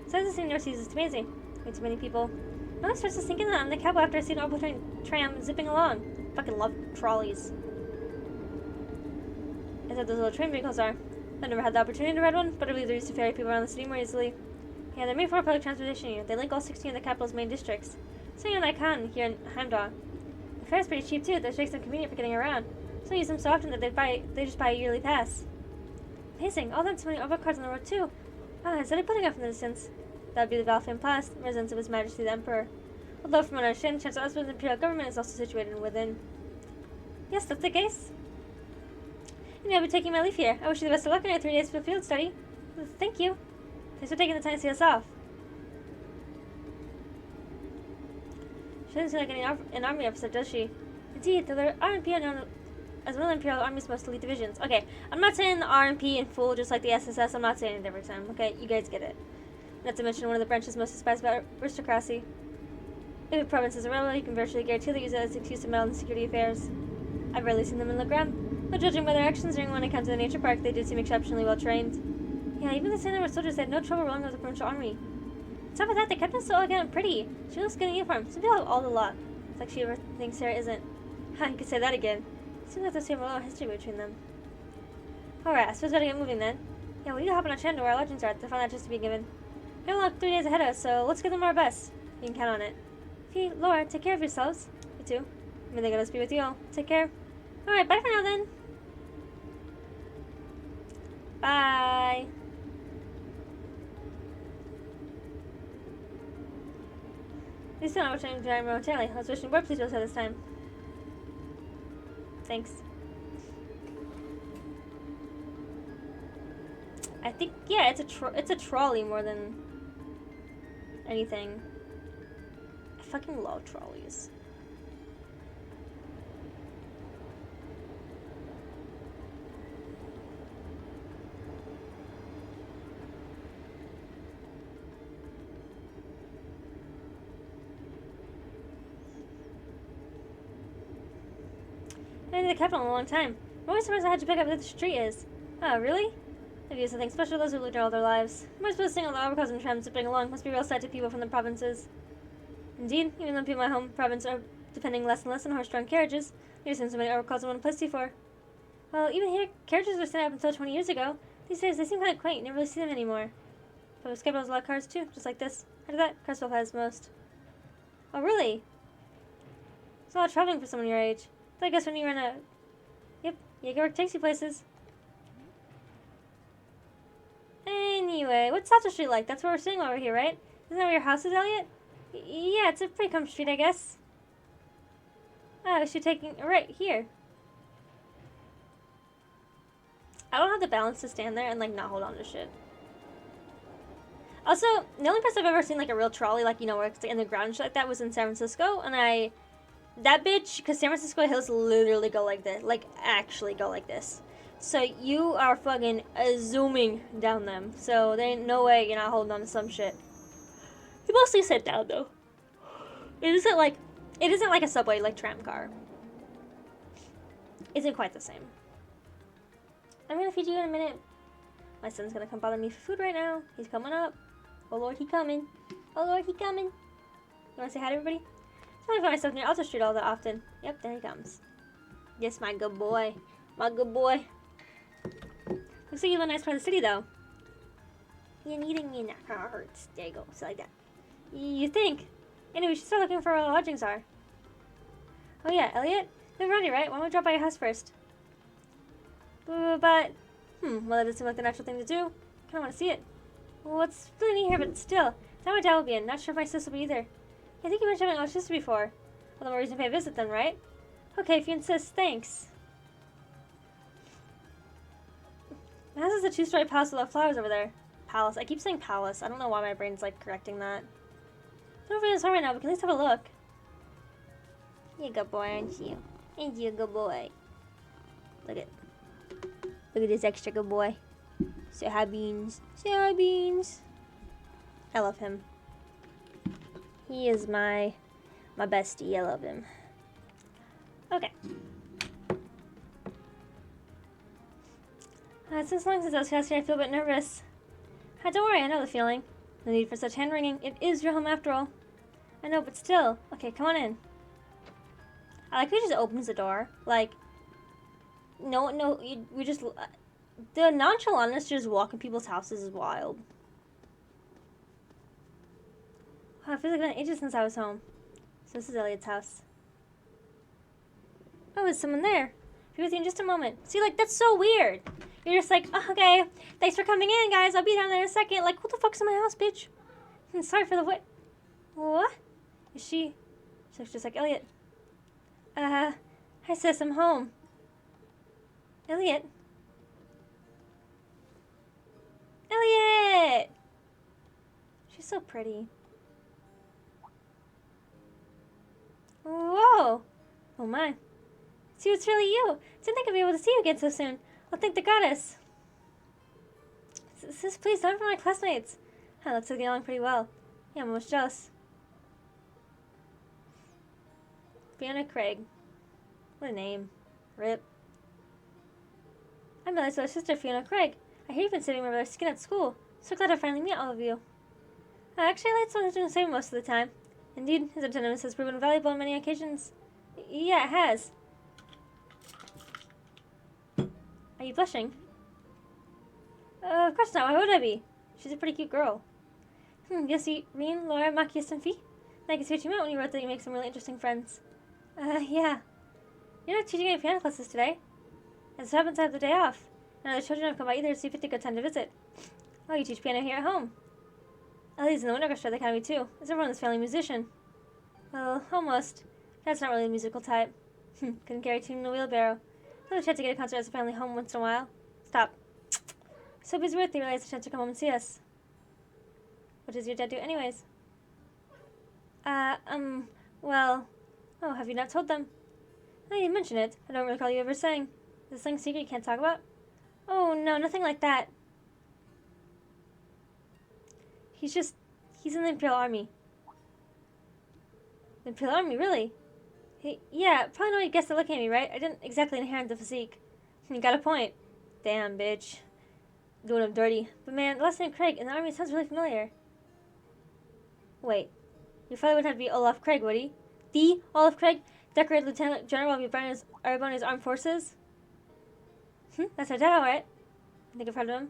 Says the senior sees it's amazing. Way too many people. No one starts to sink in that I'm the cowboy after I see an orbital tram zipping along. Fucking love trolleys. Is that those little train vehicles are. I've never had the opportunity to ride one, but I believe they're used to ferry people around the city more easily. Yeah, they're made for a public transportation unit. They link all 16 of the capital's main districts. Sitting on Icon here in Heimdallr. The fare's pretty cheap too, that makes them convenient for getting around. So I use them so often that they just buy a yearly pass. Amazing, all them so many overcars on the road too. Ah, is that a building up in the distance? That would be the Valfam Palace, residence of His Majesty the Emperor. Although from what I understand, Chancellor Osborne's imperial government is also situated within. Yes, that's the case. And I'll be taking my leave here. I wish you the best of luck in your 3 days for field study. Thank you. Thanks for taking the time to see us off. She doesn't seem like an army officer, does she? Indeed, the RMP are known as one of the Imperial Army's most elite divisions. Okay, I'm not saying the RMP in full, just like the SSS. I'm not saying it every time. Okay, you guys get it. Not to mention one of the branches most despised by aristocracy. If a province is a rebel, you can virtually guarantee they use it as an excuse to meddle in security affairs. I've rarely seen them in Legram, but judging by their actions during when I came to the nature park, they did seem exceptionally well trained. Yeah, even the same number of soldiers had no trouble rolling with the provincial army. On top of that, the captain's so elegant and pretty. She looks good in uniform. Some people have all the lot. It's like she ever thinks Sarah isn't. Ha, you could say that again. It seems like there's a little history between them. Alright, I suppose we gotta get moving then. Yeah, we need to hop on a train to where our lodgings are to find that just to be given. We have like 3 days ahead of us, so let's give them our best. You can count on it. Fee, Laura, take care of yourselves. You too. May the goodness be with you all. Take care. Alright, bye for now then. Bye. At least I'm not returning to Admiral Taylor. I was wishing warp please this time. Thanks. I think, yeah, it's a trolley more than anything. I fucking love trolleys. I've been to the capital in a long time. I'm always surprised I had to pick up what the street is. Oh, really? Maybe it's something special to those who lived there all their lives. I'm supposed to seeing all the overcars and trams zipping along must be a real sight to people from the provinces. Indeed, even though people in my home province are depending less and less on horse-drawn carriages, there isn't so many overcars in one place before. Well, even here, carriages were standing up until 20 years ago. These days, they seem kind of quaint. You never really see them anymore. But Skipper has a lot of cars too, just like this. After that, Crestwell has most. Oh, really? It's a lot of traveling for someone your age. So I guess when you run a... Yep, Jaegerwork takes you places. Anyway, what's Salter Street like? That's where we're sitting over here, right? Isn't that where your house is, Elliot? Yeah, it's a pretty comfy street, I guess. Oh, we should take right here. I don't have the balance to stand there and like not hold on to shit. Also, the only place I've ever seen like a real trolley, like, you know, where it's in the ground and shit like that was in San Francisco, and that bitch, because San Francisco hills literally go like this, like actually go like this. So you are fucking zooming down them. So there ain't no way you're not holding on to some shit. You mostly sit down though. It isn't like a subway like tram car. Isn't quite the same. I'm gonna feed you in a minute. My son's gonna come bother me for food right now. He's coming up. Oh Lord, he coming. Oh Lord, he coming. wanna say hi to everybody? I don't find myself near Alta Street all that often. Yep, there he comes. Yes, my good boy. My good boy. Looks like you live in a nice part of the city, though. You're eating me, and that kind of hurts. There you go, so like that. You think? Anyway, we should start looking for where our lodgings are. Oh yeah, Elliot? They're ready, right? Why don't we drop by your house first? Well, that doesn't seem like the natural thing to do. Kinda wanna see it. Well, it's really neat here, but still. Now my dad will be in. Not sure if my sister will be either. I think you mentioned having a sister before. Well, the more reason to pay a visit then, right? Okay, if you insist, thanks. The house is a 2-story palace with flowers over there. Palace. I keep saying palace. I don't know why my brain's like correcting that. I don't know if it's home right now, but can at least have a look. You're a good boy, aren't you? Ain't you a good boy? Look at this extra good boy. Say hi, Beans. Say hi, Beans. I love him. He is my bestie. I love him. Okay. Since long since I was casting, I feel a bit nervous. Don't worry, I know the feeling. No need for such hand-wringing. It is your home after all. I know, but still. Okay, come on in. I like how he just opens the door. Like, we just... the nonchalantness to just walk in people's houses is wild. Wow, it feels like it's been ages since I was home. So this is Elliot's house. Oh, there's someone there. Be with you in just a moment. See, like, that's so weird. You're just like, oh, okay, thanks for coming in, guys. I'll be down there in a second. Like, who the fuck's in my house, bitch? I'm sorry for the wait. What? Is she? She looks just like Elliot. Hi, sis, I'm home. Elliot? Elliot! She's so pretty. Whoa! Oh my. See, it's really you. Didn't think I'd be able to see you again so soon. Well, thank the goddess. Sis, please, don't for my classmates. Looks like they get along pretty well. Yeah, I'm almost jealous. Fiona Craig. What a name. Rip. I'm Ellie's little sister, Fiona Craig. I hear you've been saving my brother's skin at school. So glad to finally meet all of you. Actually, I like someone who's doing the same most of the time. Indeed, his attendance has proven valuable on many occasions. Yeah, it has. Are you blushing? Of course not. Why would I be? She's a pretty cute girl. You see, Reen, Laura, Machias, and Fee? I can see what you meant when you wrote that you make some really interesting friends. Yeah. You're not teaching any piano classes today. As it happens, I have the day off. None of the children have come by either to see if it's a good time to visit. Oh, you teach piano here at home. Ellie's in the wind orchestra at the academy, too. Is everyone this family musician? Well, almost. Dad's not really a musical type. Couldn't carry a tune in a wheelbarrow. Thought we had to get a concert as a family home once in a while. Stop. So busy with, they realized the chance to come home and see us. What does your dad do anyways? Well... Oh, have you not told them? No, you mention it. I don't recall you ever saying. Is this something secret you can't talk about? Oh, no, nothing like that. He's in the Imperial Army. The Imperial Army, really? Yeah, probably know you guessed it looking at me, right? I didn't exactly inherit the physique. You got a point. Damn, bitch. Doing him dirty. But man, the last name Craig in the Army sounds really familiar. Wait. Your father wouldn't have to be Olaf Craig, would he? The Olaf Craig? Decorated Lieutenant General of Arbonia's Armed Forces? That's our dad, alright. I think I've heard of him.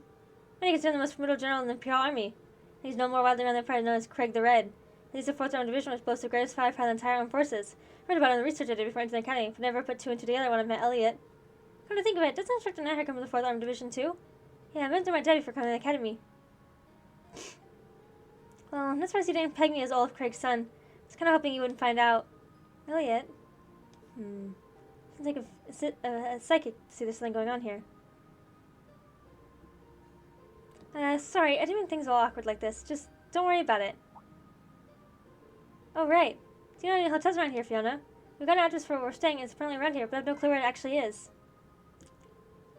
Many consider him the most formidable general in the Imperial Army. He's known more widely around the Empire known as Craig the Red. He's the 4th Armored Division, which boasts the greatest firepower in the entire armed forces. Read about it in the research I did before entering the academy, but never put 2 and 2 together when I met Elliot. Come to think of it, doesn't Instructor Nahar come from the 4th Armored Division too? Yeah, I met through my dad before coming to the academy. Well, that's why you didn't peg me as Olaf Craig's son. I was kind of hoping you wouldn't find out. Elliot? Seems like a psychic to see there's something going on here. Sorry, I didn't mean things all awkward like this. Just don't worry about it. Oh, right. Do you know any hotels around here, Fiona? We got an address for where we're staying, and it's apparently around here, but I have no clue where it actually is.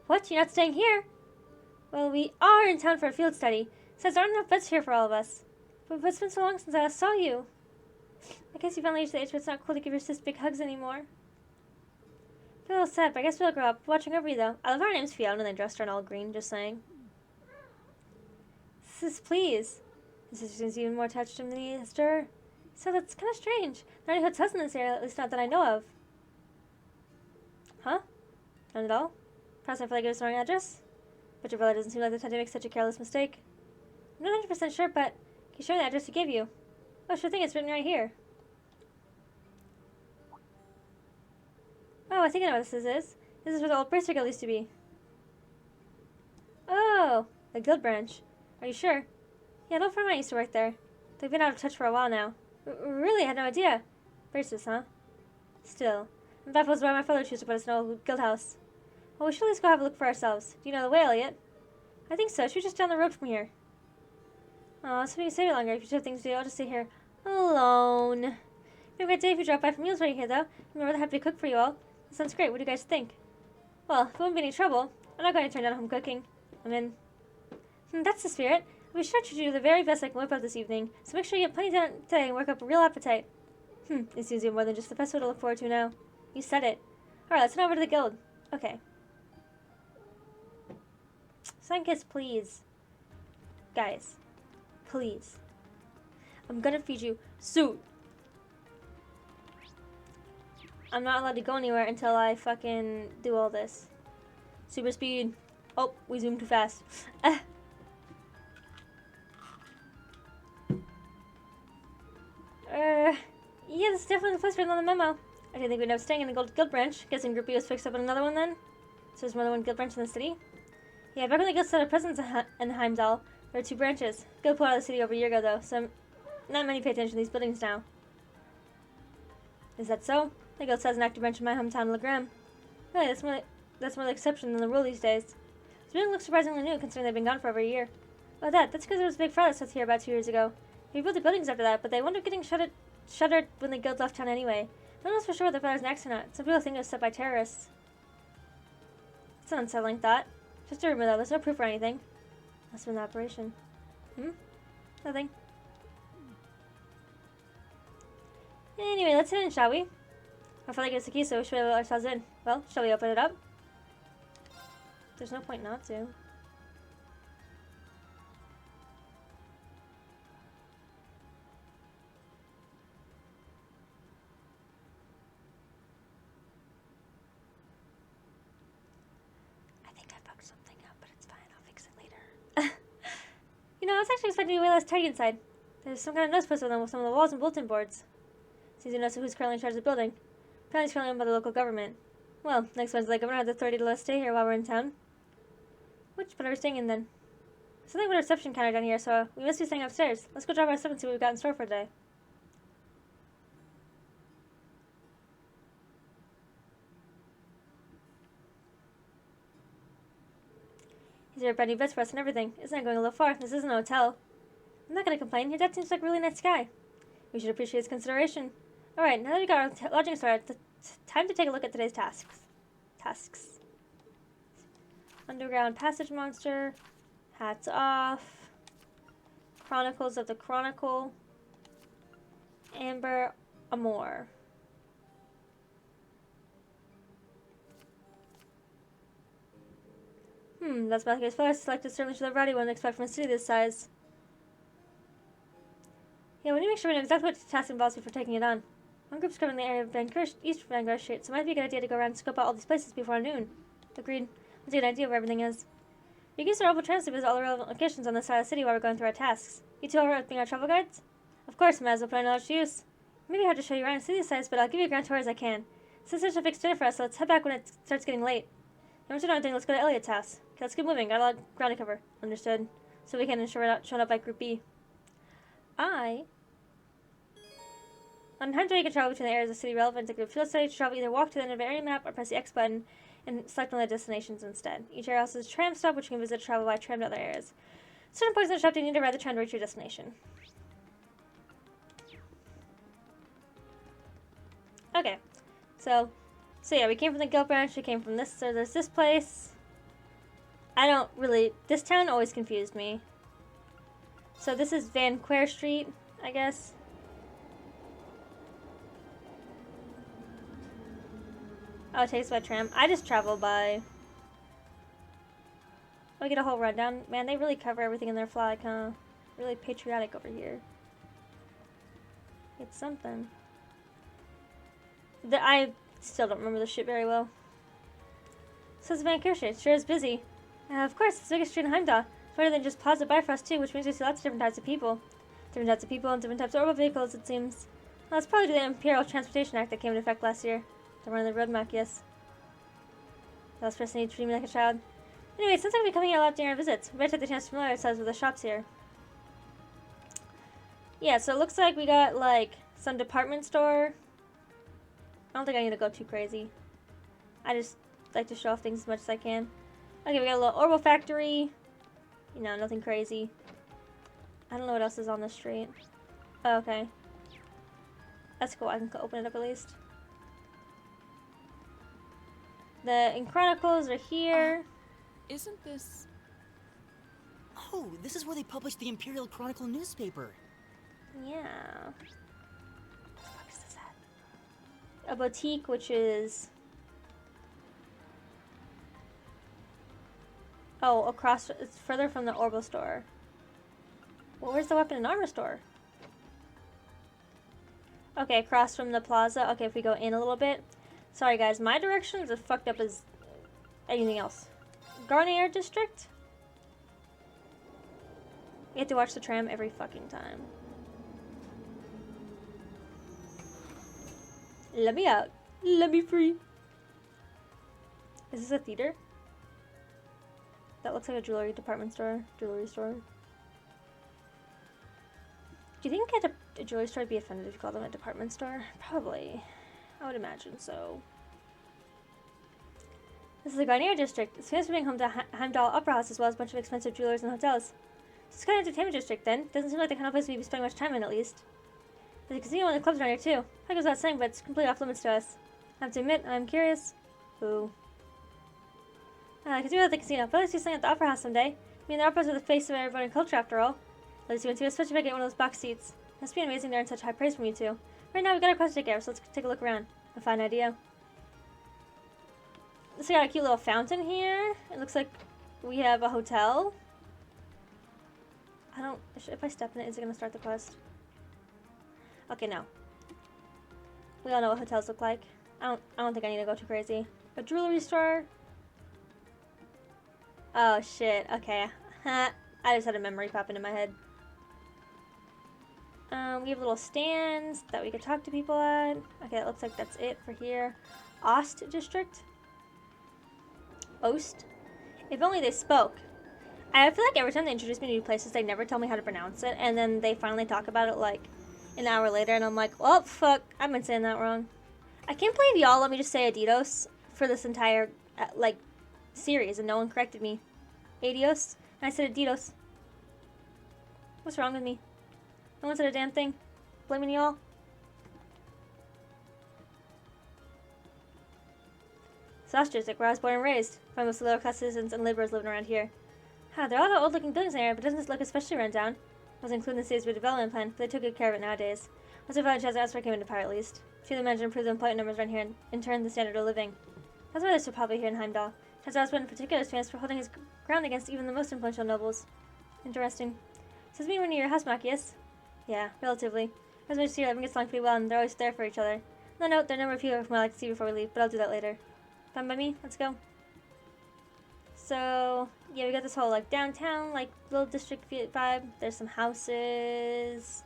What? You're not staying here? Well, we are in town for a field study. Besides, there aren't enough beds here for all of us. But it's been so long since I last saw you. I guess you finally reached the age where it's not cool to give your sis big hugs anymore. I feel a little sad, but I guess we'll grow up. Watching over you, though. I love our name's Fiona, and they dressed her in all green, just saying. Sis, please. His sister seems even more attached to him than he is to her. So that's kind of strange. There are any hotels in this area, at least not that I know of. Huh? Not at all? Perhaps I feel like it was the wrong address? But your brother doesn't seem like the type to make such a careless mistake. I'm not 100% sure, but can you show me the address he gave you? Oh, sure thing, it's written right here. Oh, I think I know what this is. This is where the old Bracer Guild used to be. Oh, the guild branch. Are you sure? Yeah, an old friend of mine used to work there. They've been out of touch for a while now. Really? I had no idea. Braces, huh? Still. I'm baffled as to why my father chose to put us in an old guild house. Well, we should at least go have a look for ourselves. Do you know the way, Elliot? I think so. She's just down the road from here. Oh, so we can stay longer. If you have things to do, I'll just stay here alone. It'd be a great day if you drop by for meals while you're here, though. I'm more than happy to cook for you all. That sounds great. What do you guys think? Well, if it won't be any trouble, I'm not going to turn down home cooking. I'm in. That's the spirit. I'll be sure to do the very best I can whip up this evening, so make sure you get plenty done today and work up a real appetite. It seems even more than just the festival to look forward to now. You said it. Alright, let's head over to the guild. Okay. Sign kiss, please. Guys. Please. I'm gonna feed you soup. I'm not allowed to go anywhere until I fucking do all this. Super speed. Oh, we zoomed too fast. Yeah, this is definitely the place written on the memo. I didn't think we'd end up staying in the guild branch. Guessing Groupie was fixed up in another one then? So there's more than one guild branch in the city? Yeah, back when the guild set a presence in Heimdallr, there were 2 branches. Guild pulled out of the city over a year ago though, so not many pay attention to these buildings now. Is that so? The guild has an active branch in my hometown, Legram. Really, that's more the exception than the rule these days. This building looks surprisingly new, considering they've been gone for over a year. Oh, that's because there was a big fire that started here about 2 years ago. They rebuilt the buildings after that, but they wound up getting shuttered when the guild left town anyway. No one knows for sure whether the fire was an accident or not. Some people think it was set by terrorists. It's an unsettling thought. Just a rumor though, there's no proof or anything. Must have been an operation. Nothing. Anyway, let's head in, shall we? I feel like it's the key, so we should let ourselves in. Well, shall we open it up? There's no point not to. You know, I was actually expecting to be way less tidy inside. There's some kind of notes posted on some of the walls and bulletin boards. Seems to know who's currently in charge of the building. Apparently it's currently owned by the local government. Well, next Wednesday the governor had the authority to let us stay here while we're in town. Which part are we staying in then? There's something with a reception counter down here, so we must be staying upstairs. Let's go drop our stuff and see what we've got in store for today. He's here brand new beds for us and everything. Isn't that going a little far? This isn't a hotel. I'm not gonna complain. Your dad seems like a really nice guy. We should appreciate his consideration. Alright, now that we got our lodging started, time to take a look at today's tasks. Underground Passage Monster. Hats Off. Chronicles of the Chronicle. Amber Amor. That's about the case. Well, I selected certainly should have variety one expect from a city this size. Yeah, we need to make sure we know exactly what task involves before taking it on. One group's covering the area of East Vanguard Street, so it might be a good idea to go around and scope out all these places before noon. Agreed. Let's get an idea of where everything is. We can use our Oval Trans to visit all the relevant locations on this side of the city while we're going through our tasks. You two are being our travel guides? Of course, might as well put our knowledge to use. Maybe hard to show you around and see these sites, but I'll give you a grand tour as I can. Since there's a fixed dinner for us, so let's head back when it starts getting late. Once we're done, let's go to Elliot's house. Okay, let's get moving. Got a lot of ground to cover. Understood. So we can ensure we're not shown up by Group B. On Heimdallr, you can travel between the areas of city relevant to Group Field Study to travel either walk to the end of an area map or press the X button and select one of the destinations instead. Each area also has a tram stop, which you can visit to travel by tram to other areas. Certain points in the shop you need to ride the tram to reach your destination. Okay, so yeah, we came from the guild branch, we came from this, so there's this place. This town always confused me. So this is Van Quare Street, I guess. Oh, it takes by tram. I just travel by. I get a whole rundown. Man, they really cover everything in their flag, huh? Really patriotic over here. It's something. I still don't remember the shit very well. Says Van Kirsch, sure is busy. Of course, it's the biggest street in Heimdallr. It's better than just Plaza Bifrost too, which means we see lots of different types of people. Different types of people and different types of orbital vehicles, it seems. Well, it's probably the Imperial Transportation Act that came into effect last year. To run the road map, yes. Last person to treat me like a child. Anyway, it sounds like we'll be coming here a lot during our visits. We better take the chance to familiarize ourselves with the shops here. Yeah, so it looks like we got, like, some department store. I don't think I need to go too crazy. I just like to show off things as much as I can. Okay, we got a little orbital factory. You know, nothing crazy. I don't know what else is on the street. Oh, okay. That's cool. I can open it up at least. The Chronicles are here. Isn't this... Oh, this is where they published the Imperial Chronicle newspaper. Yeah. What the fuck is this at? A boutique, which is... Oh, across... It's further from the orbital store. Well, where's the weapon and armor store? Okay, across from the plaza. Okay, if we go in a little bit. Sorry, guys. My directions are fucked up as anything else. Garnier District? You have to watch the tram every fucking time. Let me out. Let me free. Is this a theater? That looks like a jewelry department store. Jewelry store. Do you think at a jewelry store would be offended if you call them a department store? Probably. I would imagine so. This is the Garnier District. It's famous for being home to Heimdallr Opera House as well as a bunch of expensive jewelers and hotels. So it's kind of entertainment district then. Doesn't seem like the kind of place we'd be spending much time in at least. There's a casino and the clubs around here too. That goes without saying, but it's completely off limits to us. I have to admit, I'm curious. Ooh. I could do without the casino, but let's do something at the Opera House someday. I mean, the operas are the face of everybody in culture after all. At least you went to, especially if I get one of those box seats. It must be amazing they're in such high praise from you two. Right now we've got our quest to take care of, so let's take a look around. A fine idea. So we got a cute little fountain here. It looks like we have a hotel. I don't... If I step in it, is it going to start the quest? Okay, no. We all know what hotels look like. I don't think I need to go too crazy. A jewelry store. Oh, shit. Okay. I just had a memory pop into my head. We have little stands that we could talk to people at. Okay, it looks like that's it for here. Ost District. Ost. If only they spoke. I feel like every time they introduce me to new places, they never tell me how to pronounce it, and then they finally talk about it like an hour later, and I'm like, oh, fuck, I've been saying that wrong. I can't believe y'all let me just say Adidos for this entire, like, series, and no one corrected me. Adios? And I said Adidos. What's wrong with me? No one said a damn thing. Blaming y'all? District, where I was born and raised. Find most of the lower class citizens and laborers living around here. There are a lot of old looking buildings in here, but doesn't this look especially run down? I was included in the city's redevelopment plan, but they took good care of it nowadays. Once the village has asked for came into power at least. Few of them managed to improve the employment numbers around here and in turn the standard of living. That's why they're so popular here in Heimdallr. Chancellor Osborne in particular is famous for holding his ground against even the most influential nobles. Interesting. Says me when you're your house, Machias. Yeah, relatively. As much as everyone gets along pretty well and they're always there for each other. No note, there are a number of people whom I'd like to see before we leave, but I'll do that later. Fine by me? Let's go. So, yeah, we got this whole, like, downtown, like, little district vibe. There's some houses.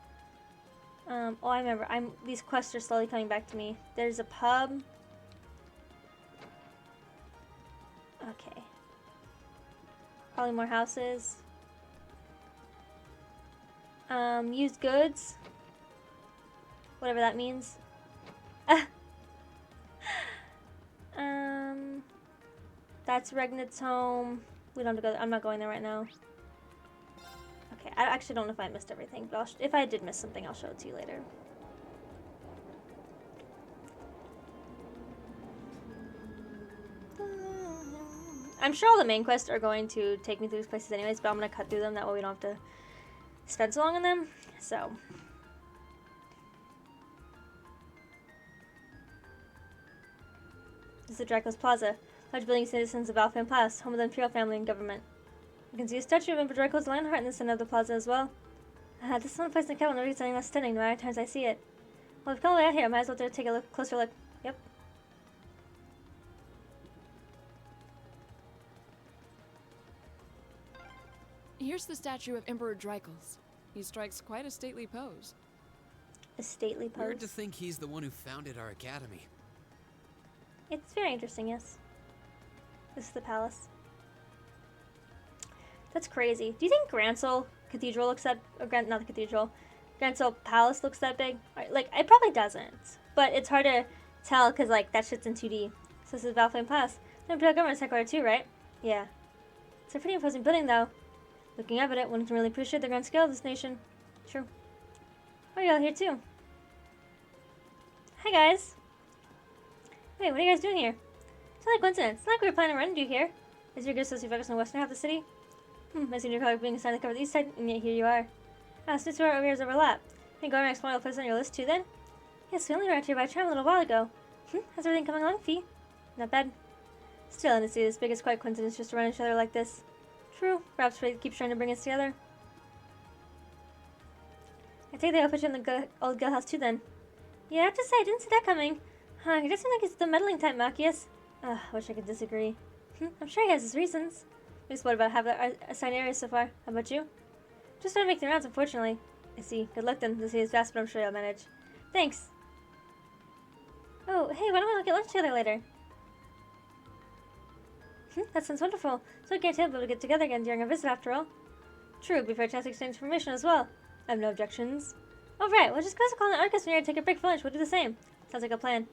Oh, I remember. These quests are slowly coming back to me. There's a pub. Okay. Probably more houses. Used goods. Whatever that means. That's Regnit's home. We don't have to go. I'm not going there right now. Okay, I actually don't know if I missed everything, but if I did miss something, I'll show it to you later. I'm sure all the main quests are going to take me through these places anyways, but I'm going to cut through them. That way we don't have to spend so long on them. So. This is Draco's Plaza. Large building citizens of Alpha and Plas, home of the Imperial family and government. You can see a statue of Emperor Draco's Lionheart in the center of the plaza as well. This is one place in the capital that is something less stunning no matter times I see it. Well, we've come way out here. Might as well take a closer look. Yep. Here's the statue of Emperor Dreikels. He strikes quite a stately pose. A stately pose? Weird to think he's the one who founded our academy. It's very interesting, yes. This is the palace. That's crazy. Do you think Gransel Cathedral looks that... Or not the Cathedral. Gransel Palace looks that big? Like, it probably doesn't. But it's hard to tell because, like, that shit's in 2D. So this is Valflame Pass. The Imperial Government's headquarters too, right? Yeah. It's a pretty imposing building, though. Looking up at it, one can really appreciate the grand scale of this nation. True. Oh, you're all here, too. Hi, guys. Wait, what are you guys doing here? It's not a coincidence. It's not like we were planning to run into you here. Is your good supposed to be focused on the western half of the city? I seem to recall being assigned to cover the east side, and yet here you are. Ah, since our over here is overlap. Think going to explore the place on your list, too, then? Yes, we only arrived here by tram a little while ago. How's everything coming along, Fee? Not bad. Still, in the city, this big is quite a coincidence just to run into each other like this. True. Perhaps fate keeps trying to bring us together. I take the put you in the old guild house too then. Yeah, I have to say, I didn't see that coming. He doesn't seem like he's the meddling type, Machias. Wish I could disagree. I'm sure he has his reasons. At least what about have the assigned areas so far? How about you? Just trying to make the rounds, unfortunately. I see. Good luck then. The city is vast, but I'm sure you'll manage. Thanks. Oh, hey, why don't we get lunch together later? That sounds wonderful. So I guarantee we'll be able to get together again during our visit after all. True, it'd be fair chance to exchange information as well. I have no objections. Alright, well just give us a call on the Arcus when you're to take a break for lunch. We'll do the same. Sounds like a plan.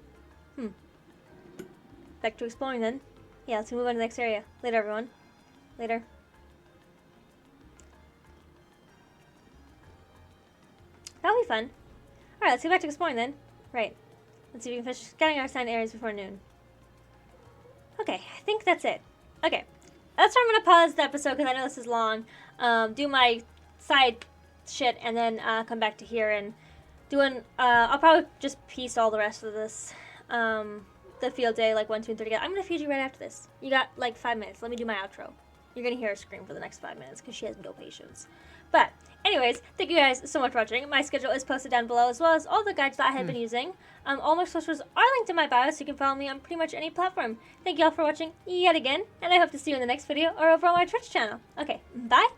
Back to exploring then. Yeah, let's move on to the next area. Later, everyone. Later. That'll be fun. Alright, let's get back to exploring then. Right. Let's see if we can finish getting our assigned areas before noon. Okay, I think that's it. Okay. That's where I'm going to pause the episode because I know this is long. Do my side shit and then come back to here and I'll probably just piece all the rest of this. The field day, like 1, 2, and 3 together. I'm going to feed you right after this. You got like 5 minutes. Let me do my outro. You're going to hear her scream for the next 5 minutes because she has no patience. But, anyways, thank you guys so much for watching. My schedule is posted down below as well as all the guides that I have been using. All my socials are linked in my bio so you can follow me on pretty much any platform. Thank you all for watching yet again, and I hope to see you in the next video or over on my Twitch channel. Okay, bye!